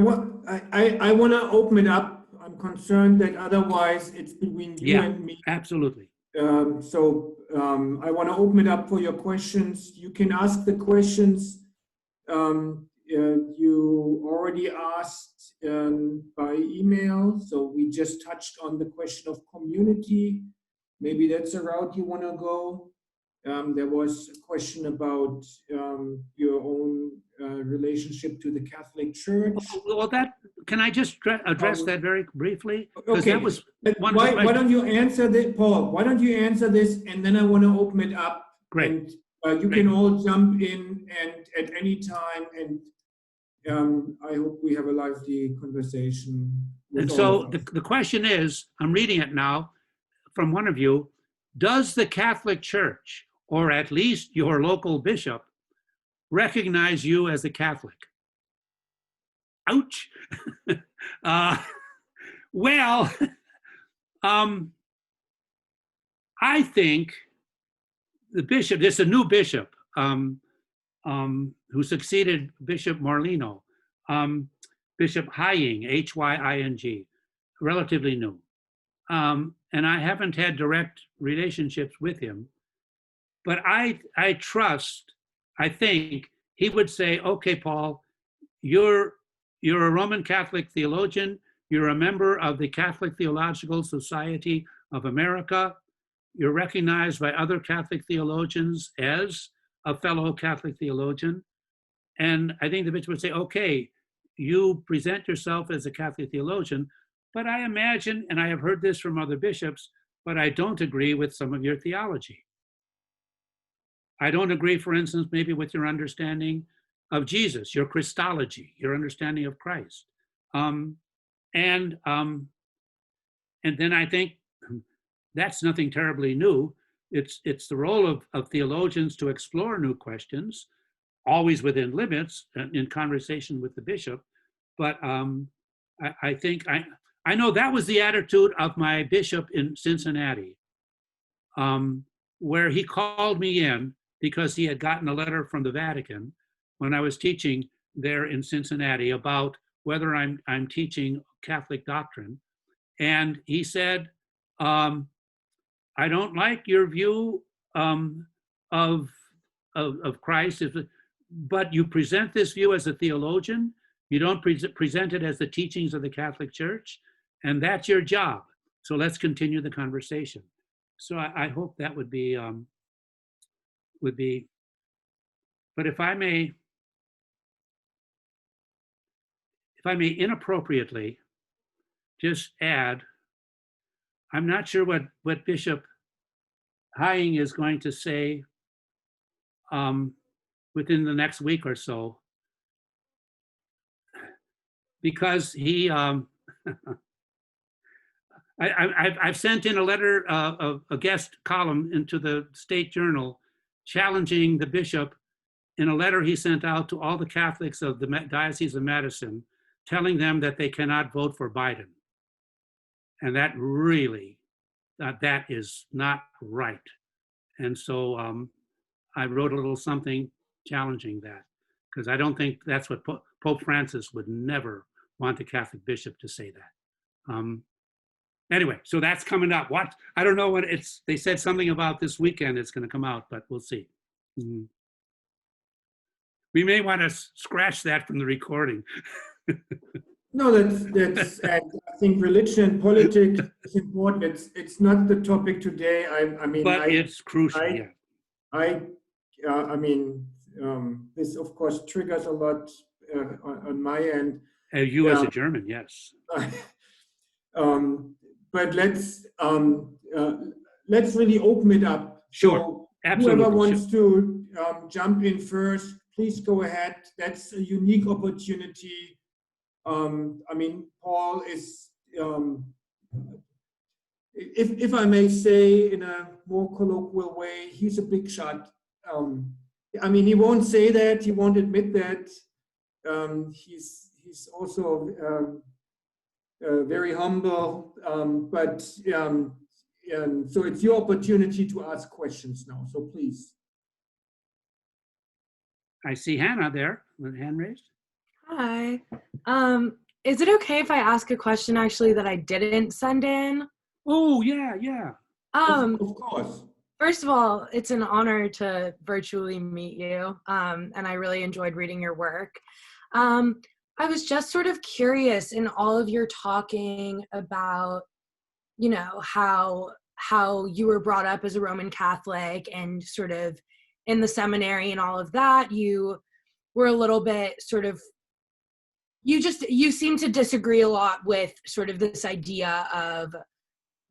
want to open it up. I'm concerned that otherwise it's between you and me. Absolutely. I want to open it up for your questions. You can ask the questions you already asked by email. So we just touched on the question of community. Maybe that's a route you want to go. There was a question about your own relationship to the Catholic Church. Well, can I just address that very briefly? Okay. That was why don't you answer this, Paul? Why don't you answer this, and then I want to open it up. Great. And you can all jump in and at any time, and I hope we have a lively conversation. And so the question is, I'm reading it now from one of you: does the Catholic Church, or at least your local bishop, recognize you as a Catholic? Ouch. Well, I think the bishop, there's a new bishop who succeeded Bishop Morlino, Bishop Hying, Hying, relatively new. And I haven't had direct relationships with him, but I think he would say, okay, Paul, you're a Roman Catholic theologian, you're a member of the Catholic Theological Society of America, you're recognized by other Catholic theologians as a fellow Catholic theologian. And I think the bishop would say, okay, you present yourself as a Catholic theologian, but I imagine, and I have heard this from other bishops, but I don't agree with some of your theology. I don't agree, for instance, maybe with your understanding of Jesus, your Christology, your understanding of Christ. And then I think that's nothing terribly new. It's the role of theologians to explore new questions, always within limits, in conversation with the bishop. But I think, I know that was the attitude of my bishop in Cincinnati, where he called me in because he had gotten a letter from the Vatican when I was teaching there in Cincinnati about whether I'm teaching Catholic doctrine. And he said, I don't like your view of Christ, but you present this view as a theologian. You don't present it as the teachings of the Catholic Church, and that's your job. So let's continue the conversation. So I hope that would be, but if I may inappropriately just add, I'm not sure what Bishop Hying is going to say within the next week or so, because he, I've sent in a letter, a guest column into the State Journal, challenging the bishop in a letter he sent out to all the Catholics of the Diocese of Madison, telling them that they cannot vote for Biden. And that really, that is not right. And so I wrote a little something challenging that, because I don't think that's what Pope Francis would never want the Catholic bishop to say that. Anyway, so that's coming up. What, I don't know what it's, they said something about this weekend it's going to come out, but we'll see. We may want to scratch that from the recording. No, that's. And I think religion and politics is important. It's not the topic today. I mean, but it's crucial. I mean, this of course triggers a lot on my end. You as a German, yes. But let's really open it up. Sure, So absolutely. whoever wants to jump in first, please go ahead. That's a unique opportunity. I mean, Paul is, if I may say in a more colloquial way, he's a big shot. I mean, he won't say that, he won't admit that. He's also very humble, but so it's your opportunity to ask questions now, so please. I see Hannah there, with hand raised. Hi. Is it okay if I ask a question actually that I didn't send in? Oh, yeah. Of course. First of all, it's an honor to virtually meet you, and I really enjoyed reading your work. I was just sort of curious in all of your talking about, you know, how you were brought up as a Roman Catholic and sort of in the seminary and all of that, you were a little bit sort of, you seem to disagree a lot with sort of this idea of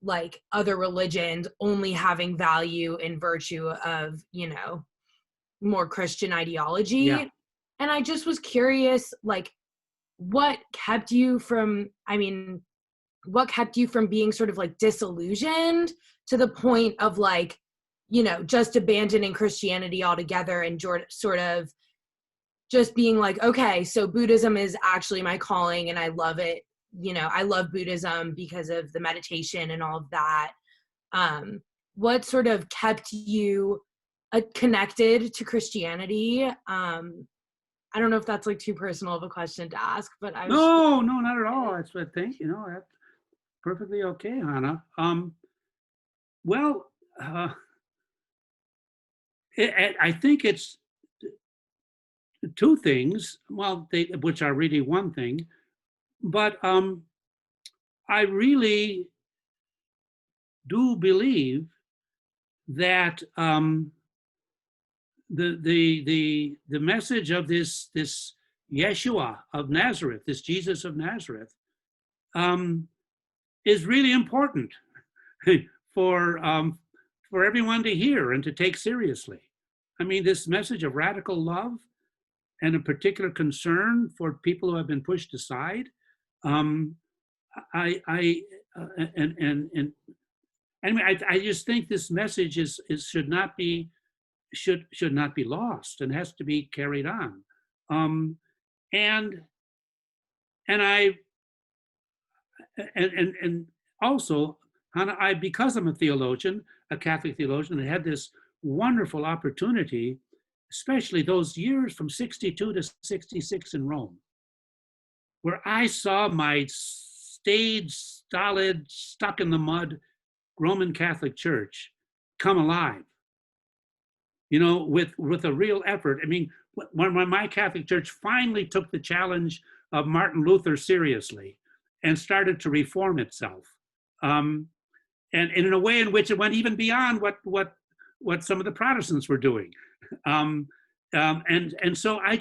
like other religions only having value in virtue of, you know, more Christian ideology. Yeah. And I just was curious, like, what kept you from being sort of like disillusioned to the point of like, you know, just abandoning Christianity altogether and sort of just being like, okay, so Buddhism is actually my calling and I love it. You know, I love Buddhism because of the meditation and all of that. What sort of kept you connected to Christianity? I don't know if that's like too personal of a question to ask, but I was No, not at all. That's what I think, you know, that's perfectly okay, Hannah. Well, I think it's two things, well, which are really one thing, but I really do believe that the message of this Yeshua of Nazareth, this Jesus of Nazareth, is really important for everyone to hear and to take seriously. I mean, this message of radical love and a particular concern for people who have been pushed aside. I just think this message should not be lost and has to be carried on. And also, Hannah, because I'm a theologian, a Catholic theologian, I had this wonderful opportunity, especially those years from 62 to 66 in Rome, where I saw my staid, stolid, stuck in the mud Roman Catholic Church come alive, you know, with a real effort. I mean, when my Catholic Church finally took the challenge of Martin Luther seriously and started to reform itself, and in a way in which it went even beyond what some of the Protestants were doing. And so I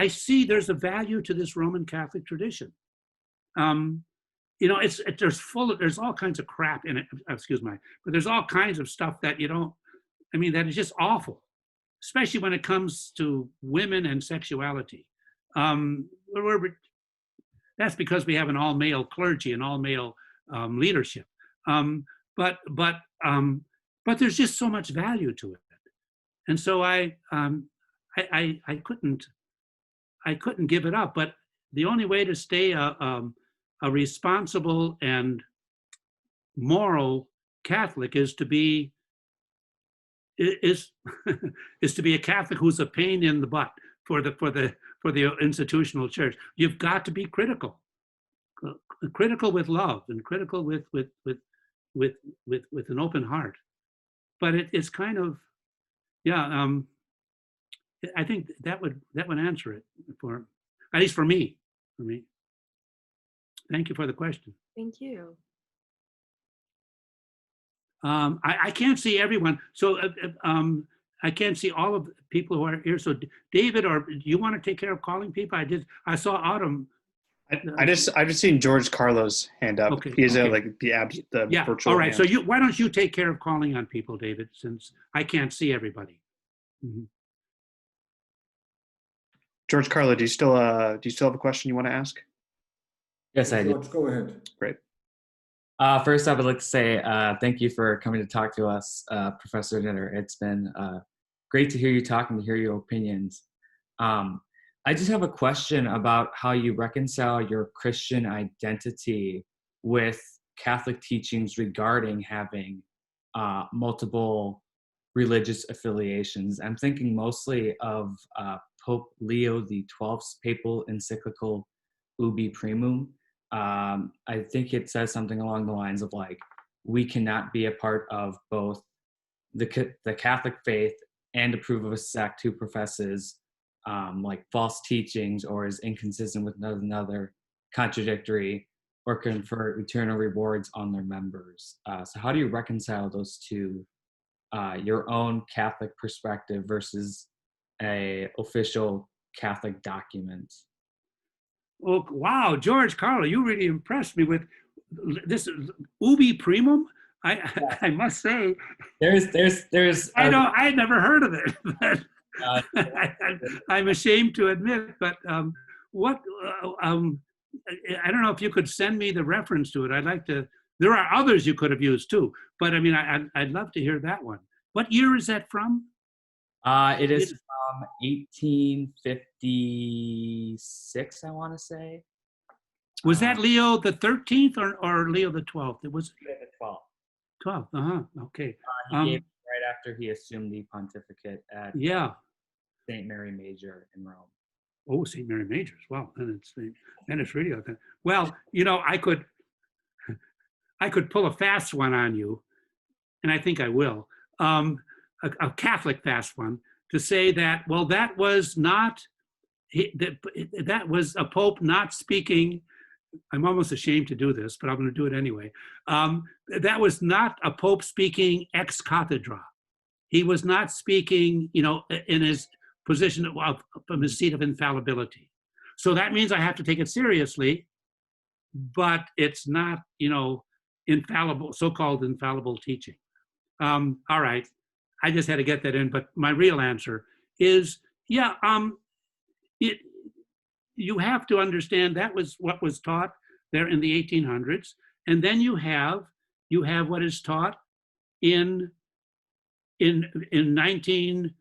see there's a value to this Roman Catholic tradition. You know, there's all kinds of crap in it, excuse me, but there's all kinds of stuff that that is just awful, especially when it comes to women and sexuality. That's because we have an all-male clergy and all-male leadership. But there's just so much value to it, and so I couldn't give it up. But the only way to stay a responsible and moral Catholic is to be to be a Catholic who's a pain in the butt for the institutional church. You've got to be critical with love and critical with an open heart. But it's kind of, yeah. I think that would answer it at least for me. Thank you for the question. Thank you. I can't see everyone, so I can't see all of the people who are here. So David, or do you want to take care of calling people? I saw Autumn. I just seen George Carlos hand up. Okay, He's okay. Like the Yeah. virtual All right. hand. So why don't you take care of calling on people, David, since I can't see everybody. Mm-hmm. George Carlo, do you still have a question you want to ask? Yes, I do. George, go ahead. Great. First, I would like to say thank you for coming to talk to us, Professor Dinner. It's been great to hear you talk and to hear your opinions. I just have a question about how you reconcile your Christian identity with Catholic teachings regarding having multiple religious affiliations. I'm thinking mostly of Pope Leo XII's papal encyclical Ubi Primum. I think it says something along the lines of like, we cannot be a part of both the Catholic faith and approve of a sect who professes like false teachings or is inconsistent with another, contradictory, or confer eternal rewards on their members. So how do you reconcile those two, your own Catholic perspective versus a official Catholic document? Oh, wow, George Carlo, you really impressed me with this Ubi Primum. I must say, there's. I had never heard of it. But I'm ashamed to admit. But I don't know if you could send me the reference to it. I'd like to. There are others you could have used too, but I mean, I'd love to hear that one. What year is that from? It is from 1856, I want to say. Was that Leo the 13th or Leo the 12th? It was Leo the 12th. 12th, okay. He gave it right after he assumed the pontificate at St. Mary Major in Rome. Oh, St. Mary Major as well. And it's really okay. Well, you know, I could pull a fast one on you, and I think I will. A Catholic fast one, to say that, well, that was not, that was a Pope not speaking. I'm almost ashamed to do this, but I'm going to do it anyway. That was not a Pope speaking ex cathedra. He was not speaking, you know, in his position from his seat of infallibility. So that means I have to take it seriously, but it's not, you know, infallible, so-called infallible teaching. All right, I just had to get that in, but my real answer is, yeah, you have to understand that was what was taught there in the 1800s, and then you have what is taught in 19.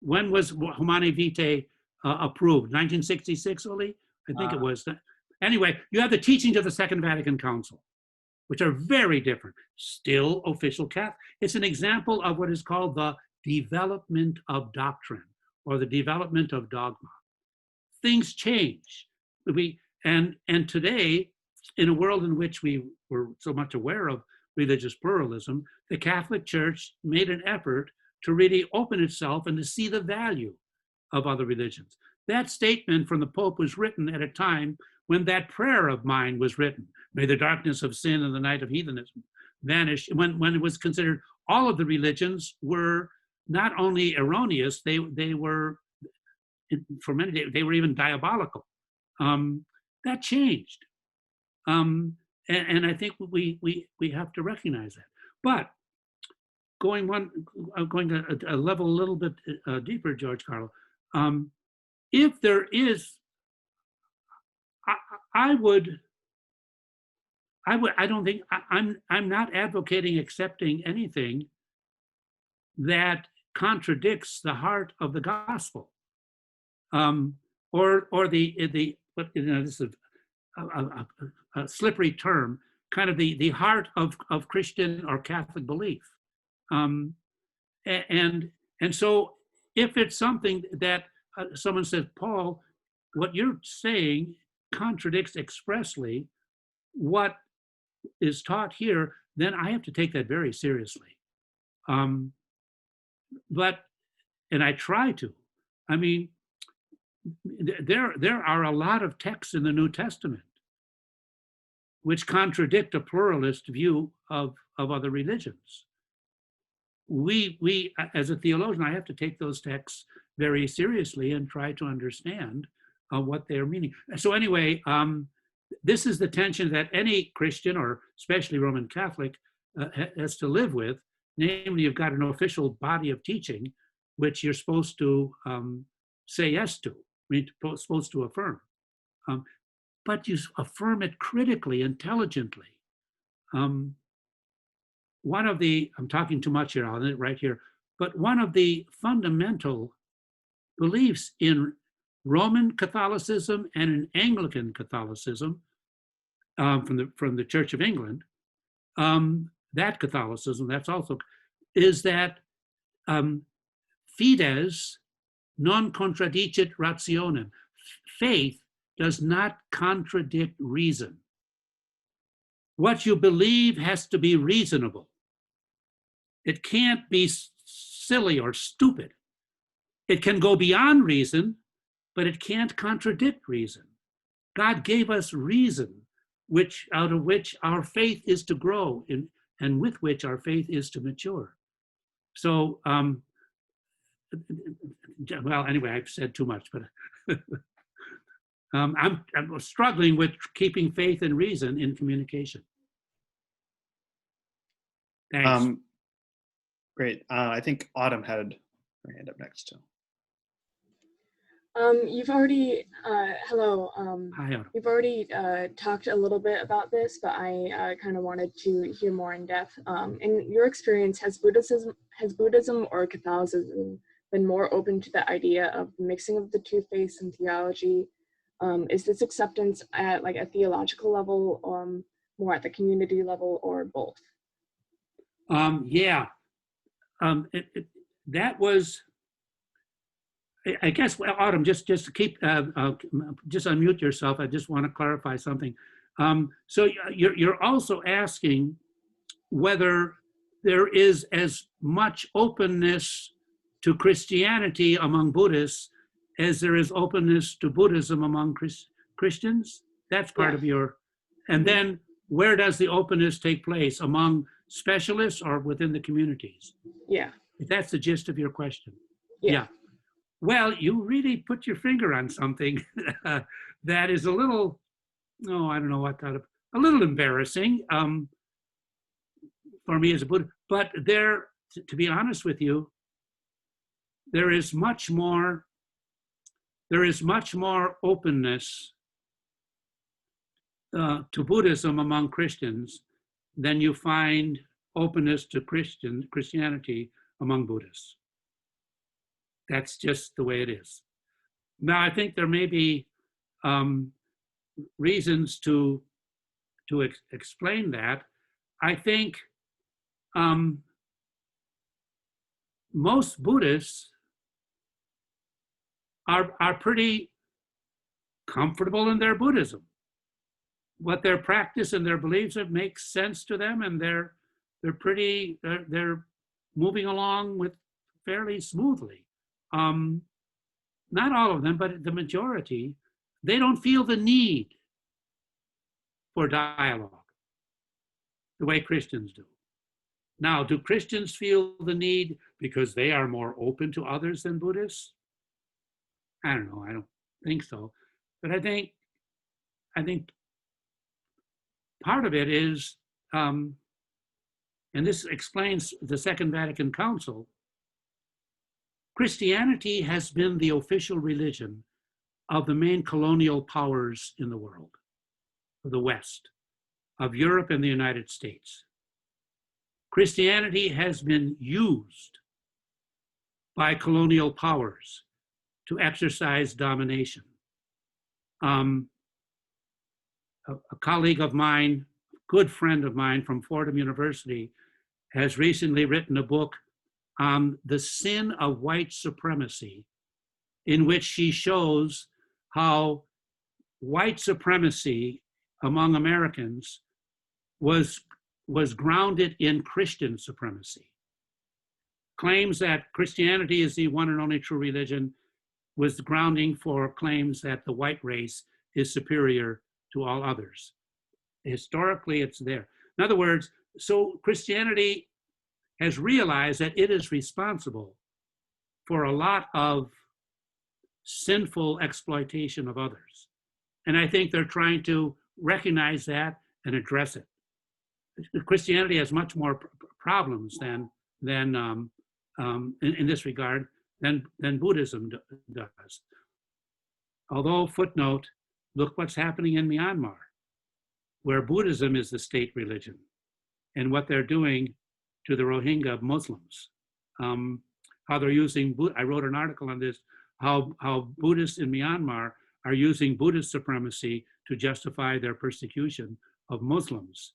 When was Humanae Vitae approved? 1966, Oli? I think it was. Anyway, you have the teachings of the Second Vatican Council, which are very different, still official Catholic. It's an example of what is called the development of doctrine, or the development of dogma. Things change. And today, in a world in which we were so much aware of religious pluralism, the Catholic Church made an effort to really open itself and to see the value of other religions. That statement from the Pope was written at a time when that prayer of mine was written. May the darkness of sin and the night of heathenism vanish, when it was considered all of the religions were not only erroneous, they were, for many days, they were even diabolical. That changed. And I think we have to recognize that. But going a level a little bit deeper, George Carlo, if there is, I'm not advocating accepting anything that contradicts the heart of the gospel, or but you know, this is a slippery term, kind of the heart of Christian or Catholic belief, and so if it's something that someone says, Paul, what you're saying contradicts expressly what is taught here, then I have to take that very seriously. And I try to. I mean, there are a lot of texts in the New Testament which contradict a pluralist view of other religions. We, as a theologian, I have to take those texts very seriously and try to understand what they're meaning. So anyway, this is the tension that any Christian, or especially Roman Catholic, has to live with. Namely, you've got an official body of teaching which you're supposed to say yes to, supposed to affirm. But you affirm it critically, intelligently. One of the, I'm talking too much here, I'll end it right here, but one of the fundamental beliefs in Roman Catholicism and in Anglican Catholicism from the Church of England, that Catholicism, that's also, is that fides non contradicit rationem. Faith does not contradict reason. What you believe has to be reasonable. It can't be silly or stupid. It can go beyond reason, but it can't contradict reason. God gave us reason, out of which our faith is to grow and with which our faith is to mature. So, well, anyway, I've said too much, but I'm struggling with keeping faith and reason in communication. Thanks. Great. I think Autumn had her hand up next too. You've already, hello. Hi, Autumn. You've already talked a little bit about this, but I kind of wanted to hear more in depth. In your experience, has Buddhism or Catholicism been more open to the idea of mixing of the two faiths in theology? Is this acceptance at like a theological level, more at the community level, or both? Yeah, that was, I guess, well, Autumn, just to keep, just unmute yourself. I just want to clarify something. So you're also asking whether there is as much openness to Christianity among Buddhists as there is openness to Buddhism among Christians. That's part of your, and then where does the openness take place, among specialists or within the communities? Yeah. If that's the gist of your question. Yeah. Well, you really put your finger on something that is a little, I don't know what that, a little embarrassing for me as a Buddhist. But there, to be honest with you, there is much more openness to Buddhism among Christians than you find openness to Christianity among Buddhists. That's just the way it is. Now, I think there may be reasons to explain that. I think most Buddhists are pretty comfortable in their Buddhism. What their practice and their beliefs makes sense to them, and they're moving along with fairly smoothly. Not all of them, but the majority, they don't feel the need for dialogue the way Christians do. Now, do Christians feel the need because they are more open to others than Buddhists? I don't know, I don't think so. But I think part of it is, and this explains the Second Vatican Council, Christianity has been the official religion of the main colonial powers in the world, of the West, of Europe and the United States. Christianity has been used by colonial powers to exercise domination. A colleague of mine, good friend of mine from Fordham University, has recently written a book on the sin of white supremacy, in which she shows how white supremacy among Americans was grounded in Christian supremacy. Claims that Christianity is the one and only true religion, was the grounding for claims that the white race is superior to all others. Historically, it's there. In other words, so Christianity has realized that it is responsible for a lot of sinful exploitation of others. And I think they're trying to recognize that and address it. Christianity has much more problems than in this regard than Buddhism does. Although, footnote, look what's happening in Myanmar, where Buddhism is the state religion, and what they're doing to the Rohingya Muslims. How they're using, I wrote an article on this, how Buddhists in Myanmar are using Buddhist supremacy to justify their persecution of Muslims.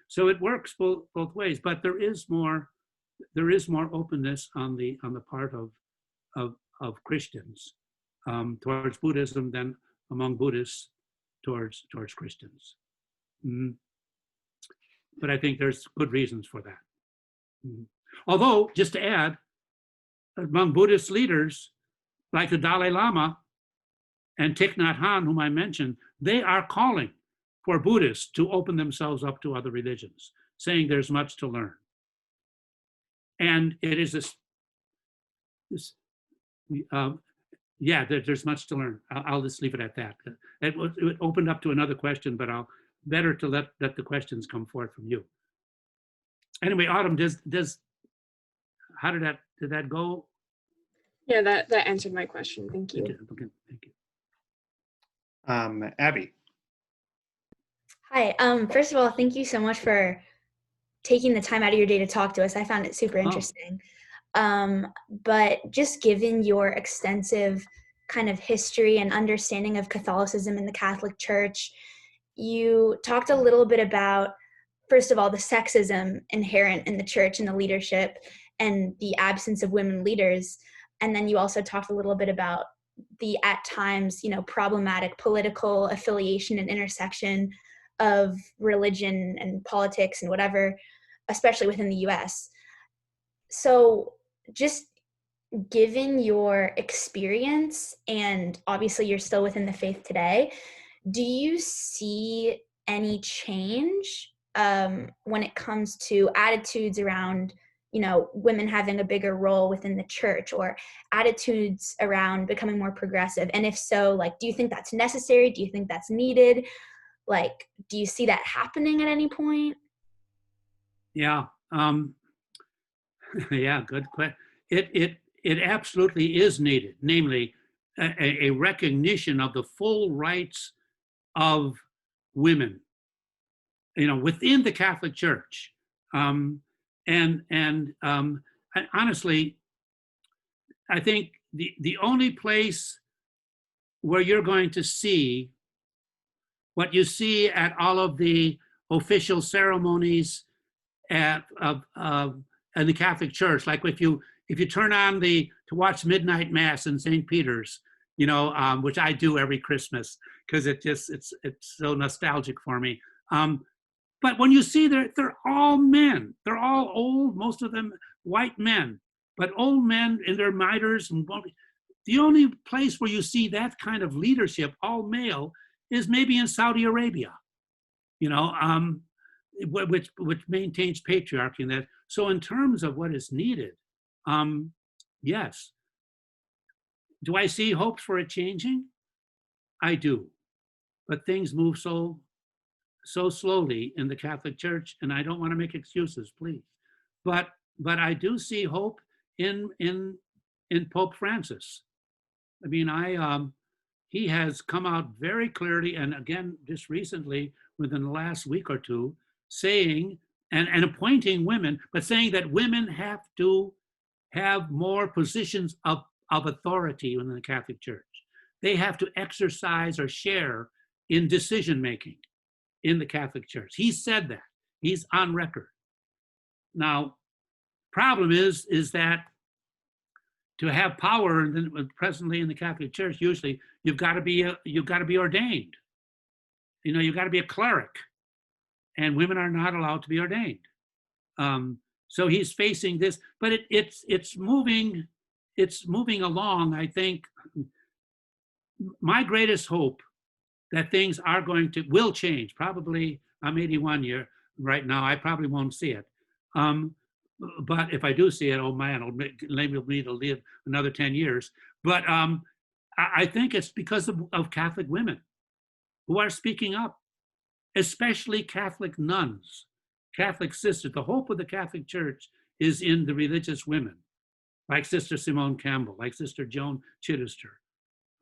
So it works both ways, but there is more openness on the part of Christians towards Buddhism than among Buddhists towards Christians. But I think there's good reasons for that. Although, just to add, among Buddhist leaders like the Dalai Lama and Thich Nhat Hanh, whom I mentioned, they are calling for Buddhists to open themselves up to other religions, saying there's much to learn. And it is there's much to learn. I'll just leave it at that. It opened up to another question, but better to let the questions come forth from you. Anyway, Autumn, did that go? Yeah, that answered my question. Thank you. Okay, thank you. Abby. Hi. First of all, thank you so much for taking the time out of your day to talk to us. I found it super interesting. But just given your extensive kind of history and understanding of Catholicism in the Catholic Church, you talked a little bit about, first of all, the sexism inherent in the church and the leadership and the absence of women leaders. And then you also talked a little bit about the, at times, problematic political affiliation and intersection of religion and politics and whatever, especially within the US. So just given your experience, and obviously you're still within the faith today, do you see any change when it comes to attitudes around women having a bigger role within the church, or attitudes around becoming more progressive? And if so, do you think that's necessary? Do you think that's needed? Do you see that happening at any point? Yeah. Yeah, good question. It absolutely is needed, namely a recognition of the full rights of women, within the Catholic Church. Honestly, I think the only place where you're going to see what you see at all of the official ceremonies in the Catholic Church, like if you turn on to watch Midnight Mass in St. Peter's, which I do every Christmas because it's so nostalgic for me. But when you see they're all men, they're all old, most of them white men, but old men in their mitres. And the only place where you see that kind of leadership, all male, is maybe in Saudi Arabia, which maintains patriarchy and that. So in terms of what is needed, yes. Do I see hopes for it changing? I do, but things move so slowly in the Catholic Church, and I don't want to make excuses, please. But I do see hope in Pope Francis. I mean, he has come out very clearly, and again, just recently, within the last week or two, saying and appointing women, but saying that women have to have more positions of authority within the Catholic Church. They have to exercise or share in decision-making in the Catholic Church. He said that. He's on record. Now, problem is that to have power presently in the Catholic Church, usually you've got to be ordained. You've got to be a cleric, and women are not allowed to be ordained. So he's facing this, but it's moving it's moving along. I think my greatest hope that things are will change. Probably, I'm 81 right now. I probably won't see it. But if I do see it, oh man, it'll enable me to live another 10 years. But I think it's because of Catholic women who are speaking up, especially Catholic nuns, Catholic sisters. The hope of the Catholic Church is in the religious women, like Sister Simone Campbell, like Sister Joan Chittister,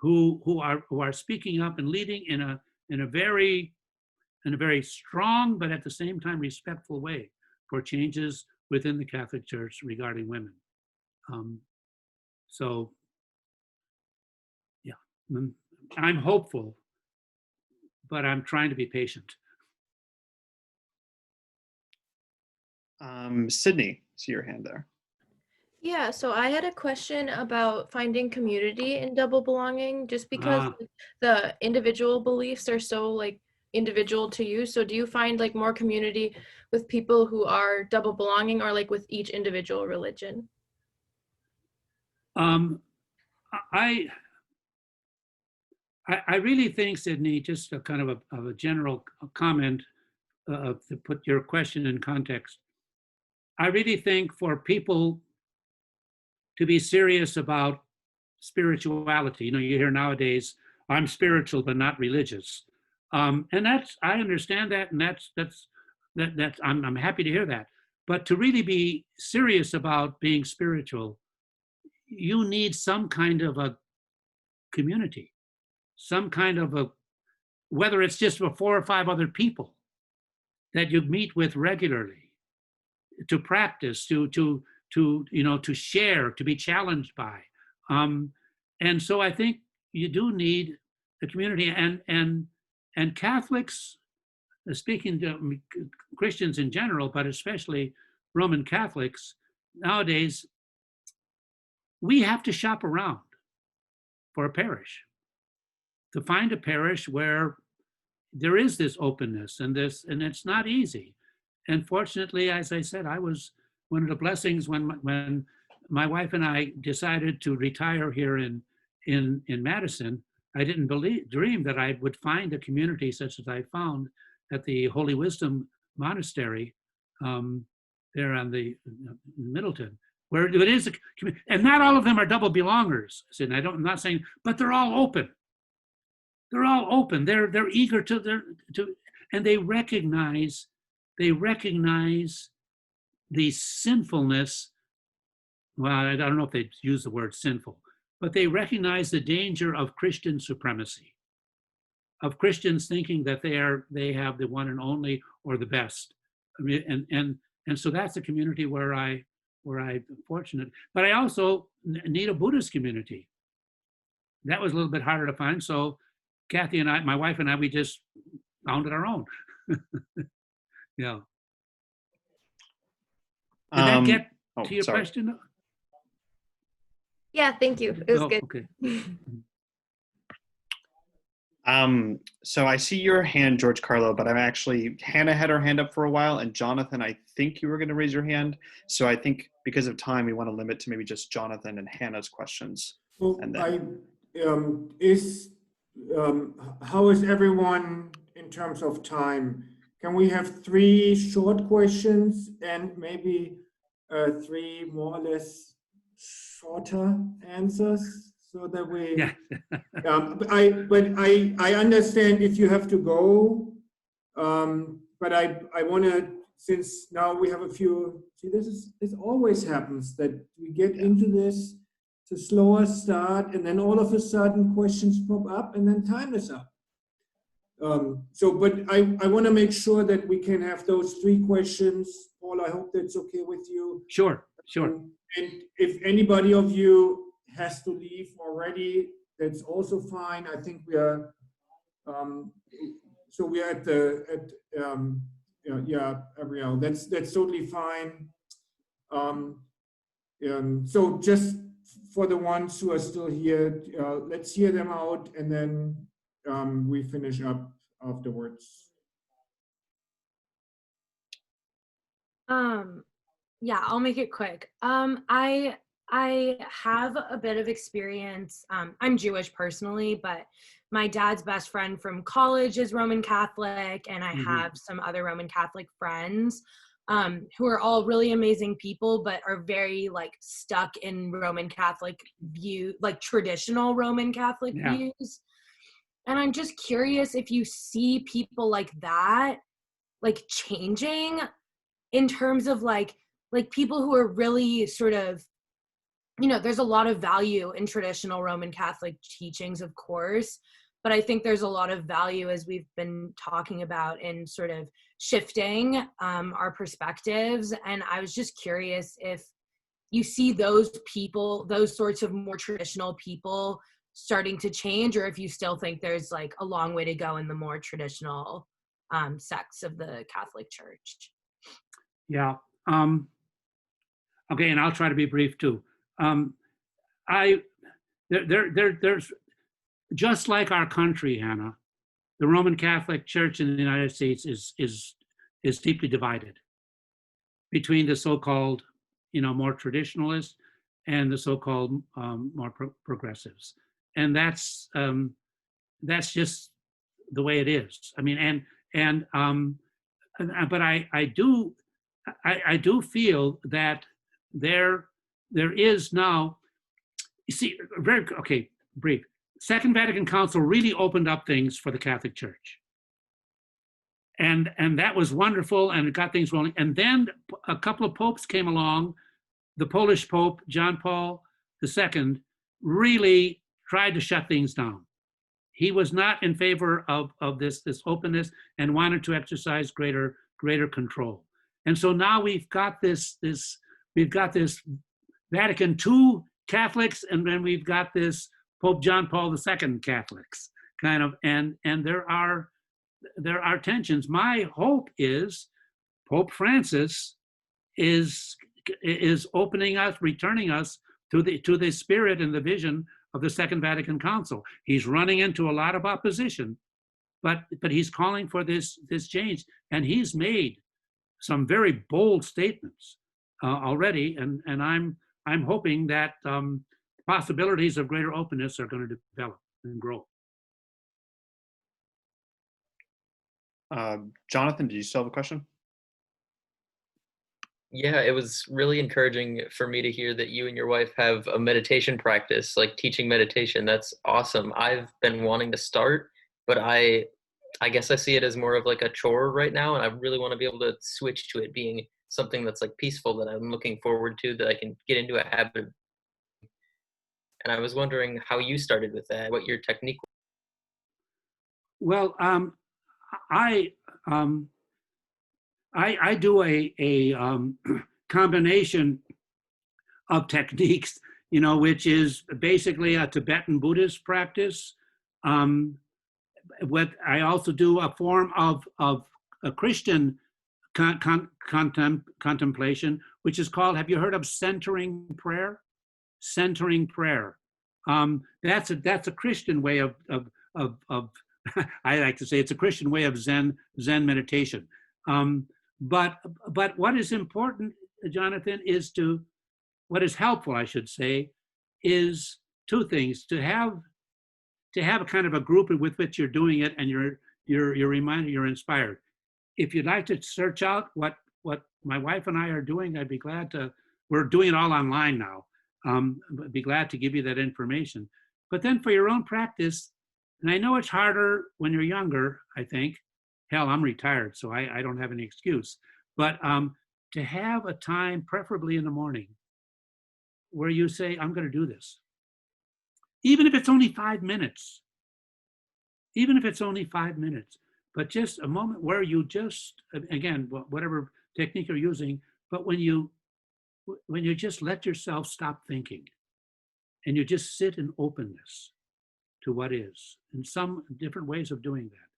who are speaking up and leading in a very strong, but at the same time respectful way for changes within the Catholic Church regarding women. So, yeah, I'm hopeful, but I'm trying to be patient. Sydney, see your hand there. Yeah, so I had a question about finding community in double belonging, just because the individual beliefs are so like individual to you. So do you find like more community with people who are double belonging, or like with each individual religion? I really think, Sydney, just a kind of a general comment to put your question in context. I really think for people to be serious about spirituality, you hear nowadays, I'm spiritual but not religious, and I understand that, and that's I'm happy to hear that. But to really be serious about being spiritual, you need some kind of a community, some kind of whether it's just with 4 or 5 other people that you meet with regularly, to practice, to share, to be challenged by. And so I think you do need a community, and Catholics, speaking to Christians in general, but especially Roman Catholics, nowadays, we have to shop around for a parish, to find a parish where there is this openness and it's not easy. And fortunately, as I said, I was one of the blessings when my wife and I decided to retire here in Madison. I didn't dream that I would find a community such as I found at the Holy Wisdom Monastery there on the Middleton, where it is a community. And not all of them are double belongers. And I'm not saying, but they're all open. They're all open. They're eager to and they recognize the sinfulness. Well, I don't know if they use the word sinful, but they recognize the danger of Christian supremacy, of Christians thinking that they have the one and only or the best. I mean, and so that's a community where I'm fortunate. But I also need a Buddhist community. That was a little bit harder to find. So Kathy and I, my wife and I, we just founded our own. Yeah. Did that get to your question? Yeah, thank you. It was good. Okay. So I see your hand, George Carlo, but Hannah had her hand up for a while, and Jonathan, I think you were going to raise your hand. So I think because of time, we want to limit to maybe just Jonathan and Hannah's questions. Well, and then... how is everyone in terms of time? Can we have 3 short questions and maybe 3 more or less shorter answers, so that we? Yeah. But I understand if you have to go. But I want to, since now we have a few. See, this always happens, that we get into this. It's a slower start, and then all of a sudden questions pop up, and then time is up. But I want to make sure that we can have those 3 questions. Paul, I hope that's okay with you. Sure. And if anybody of you has to leave already, that's also fine. I think we are. So we are Ariel. That's totally fine. So just for the ones who are still here, let's hear them out, and then we finish up afterwards. Yeah, I'll make it quick. I I have a bit of experience. I'm Jewish personally, but my dad's best friend from college is Roman Catholic, and I have some other Roman Catholic friends who are all really amazing people, but are very like stuck in Roman Catholic view, like traditional Roman Catholic views. And I'm just curious if you see people like that, like changing in terms of like people who are really sort of, you know, there's a lot of value in traditional Roman Catholic teachings, of course, but I think there's a lot of value, as we've been talking about, in sort of shifting our perspectives. And I was just curious if you see those people, those sorts of more traditional people starting to change, or if you still think there's like a long way to go in the more traditional sects of the Catholic Church. Yeah. Okay, and I'll try to be brief too. There's just like our country, Hannah, the Roman Catholic Church in the United States is deeply divided between the so-called, more traditionalists and the so-called more progressives, and that's just the way it is. I mean, but I do feel that there is now. You see, brief. Second Vatican Council really opened up things for the Catholic Church. And that was wonderful, and it got things rolling. And then a couple of popes came along. The Polish Pope, John Paul II, really tried to shut things down. He was not in favor of this openness and wanted to exercise greater control. And so now we've got this Vatican II Catholics, and then we've got this Pope John Paul II Catholics kind of, and there are tensions. My hope is Pope Francis is opening us, returning us to the spirit and the vision of the Second Vatican Council. He's running into a lot of opposition, but he's calling for this change, and he's made some very bold statements already, and I'm hoping that possibilities of greater openness are going to develop and grow. Jonathan, did you still have a question? Yeah, it was really encouraging for me to hear that you and your wife have a meditation practice, like teaching meditation. That's awesome. I've been wanting to start, but I guess I see it as more of like a chore right now, and I really want to be able to switch to it being something that's like peaceful, that I'm looking forward to, that I can get into a habit of. And I was wondering how you started with that, what your technique was. Well, I do a combination of techniques, which is basically a Tibetan Buddhist practice. What I also do a form of a Christian contemplation, which is called, have you heard of centering prayer? Centering prayer. That's a Christian way of I like to say it's a Christian way of Zen meditation. But what is important, Jonathan, what is helpful, I should say, is two things: to have a kind of a group with which you're doing it, and you're reminded, you're inspired. If you'd like to search out what my wife and I are doing, I'd be glad to. We're doing it all online now. I'd be glad to give you that information. But then for your own practice, and I know it's harder when you're younger, I think. Hell, I'm retired, so I don't have any excuse. But to have a time, preferably in the morning, where you say, I'm going to do this. Even if it's only 5 minutes. Even if it's only 5 minutes. But just a moment where you just, again, whatever technique you're using, but when you just let yourself stop thinking, and you just sit in openness to what is, and some different ways of doing that,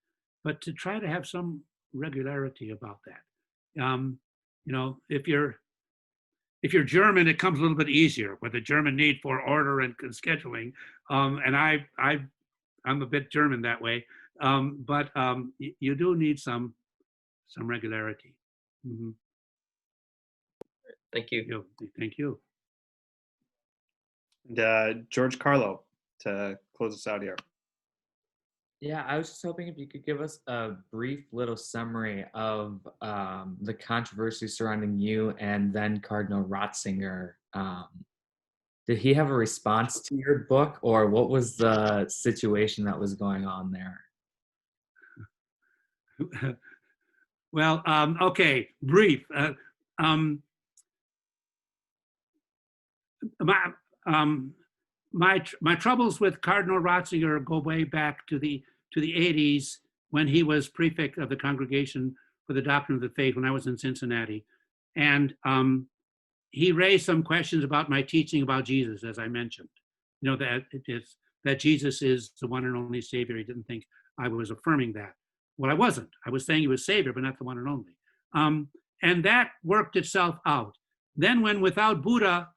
but to try to have some regularity about that. If you're German, it comes a little bit easier with the German need for order and scheduling, and I'm a bit German that way, but you do need some regularity. Mm-hmm. Thank you. Thank you. And George Carlo to close us out here. Yeah, I was just hoping if you could give us a brief little summary of the controversy surrounding you and then Cardinal Ratzinger. Did he have a response to your book, or what was the situation that was going on there? Well, okay, brief. My troubles with Cardinal Ratzinger go way back to the 80s when he was prefect of the Congregation for the Doctrine of the Faith when I was in Cincinnati, and he raised some questions about my teaching about Jesus, as I mentioned. You know, that Jesus is the one and only Savior. He didn't think I was affirming that. Well, I wasn't. I was saying he was Savior, but not the one and only. And that worked itself out. Then when Without Buddha,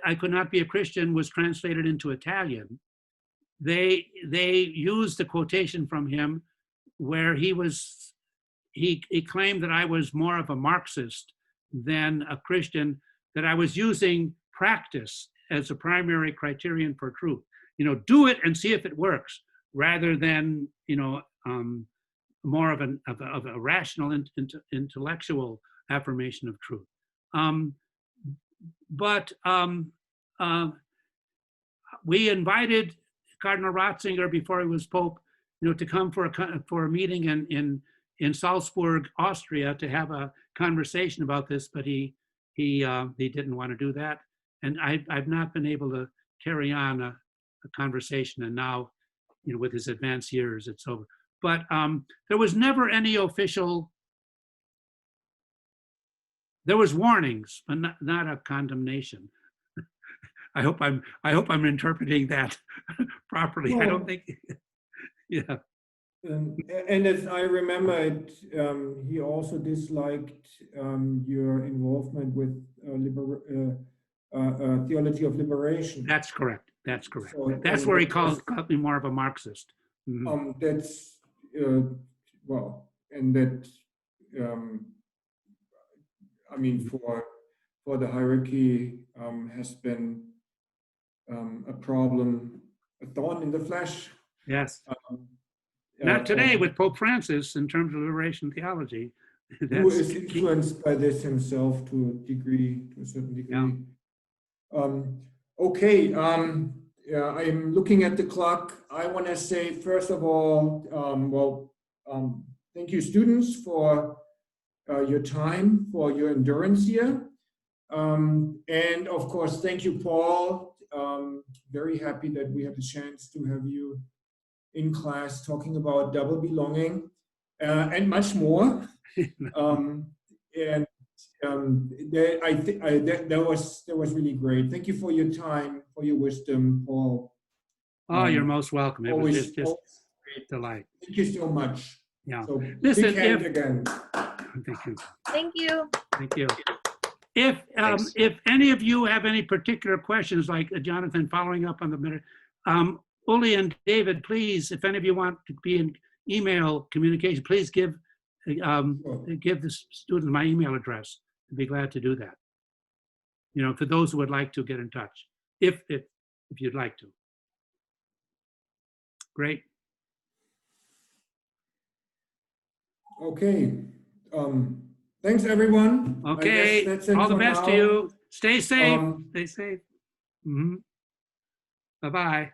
I Could Not Be a Christian was translated into Italian, they used the quotation from him where he claimed that I was more of a Marxist than a Christian, that I was using practice as a primary criterion for truth. You know, do it and see if it works, rather than, you know, more of a rational, intellectual affirmation of truth. But we invited Cardinal Ratzinger before he was Pope, you know, to come for a meeting in Salzburg, Austria, to have a conversation about this, but he didn't want to do that, and I've not been able to carry on a conversation. And now, you know, with his advanced years, it's over. But there was never any official. There was warnings, but not a condemnation. I hope I'm interpreting that properly. I don't think. Yeah. And as I remember it, he also disliked your involvement with theology of liberation. That's correct. That's correct. So, that's where he called me more of a Marxist. Mm-hmm. That's well, and that I mean, for the hierarchy has been a problem, a thorn in the flesh. Yes. Not today with Pope Francis in terms of liberation theology. Who is influenced by this himself to a certain degree. Yeah. Okay, yeah, I'm looking at the clock. I want to say, first of all, thank you, students, for your time, for your endurance here. And of course, thank you, Paul. Very happy that we have the chance to have you in class talking about double belonging and much more. That was really great. Thank you for your time, for your wisdom, Paul. Oh, you're most welcome. It was just great delight. Thank you so much. Yeah. So, listen, again. Thank you. Thank you. Thank you. If any of you have any particular questions, like Jonathan following up on the minute, Uli and David, please, if any of you want to be in email communication, please give the students my email address. I'd be glad to do that. You know, for those who would like to get in touch, if you'd like to. Great. Okay. Thanks, everyone. Okay. All the best to you. Stay safe. Stay safe. Mm-hmm. Bye-bye.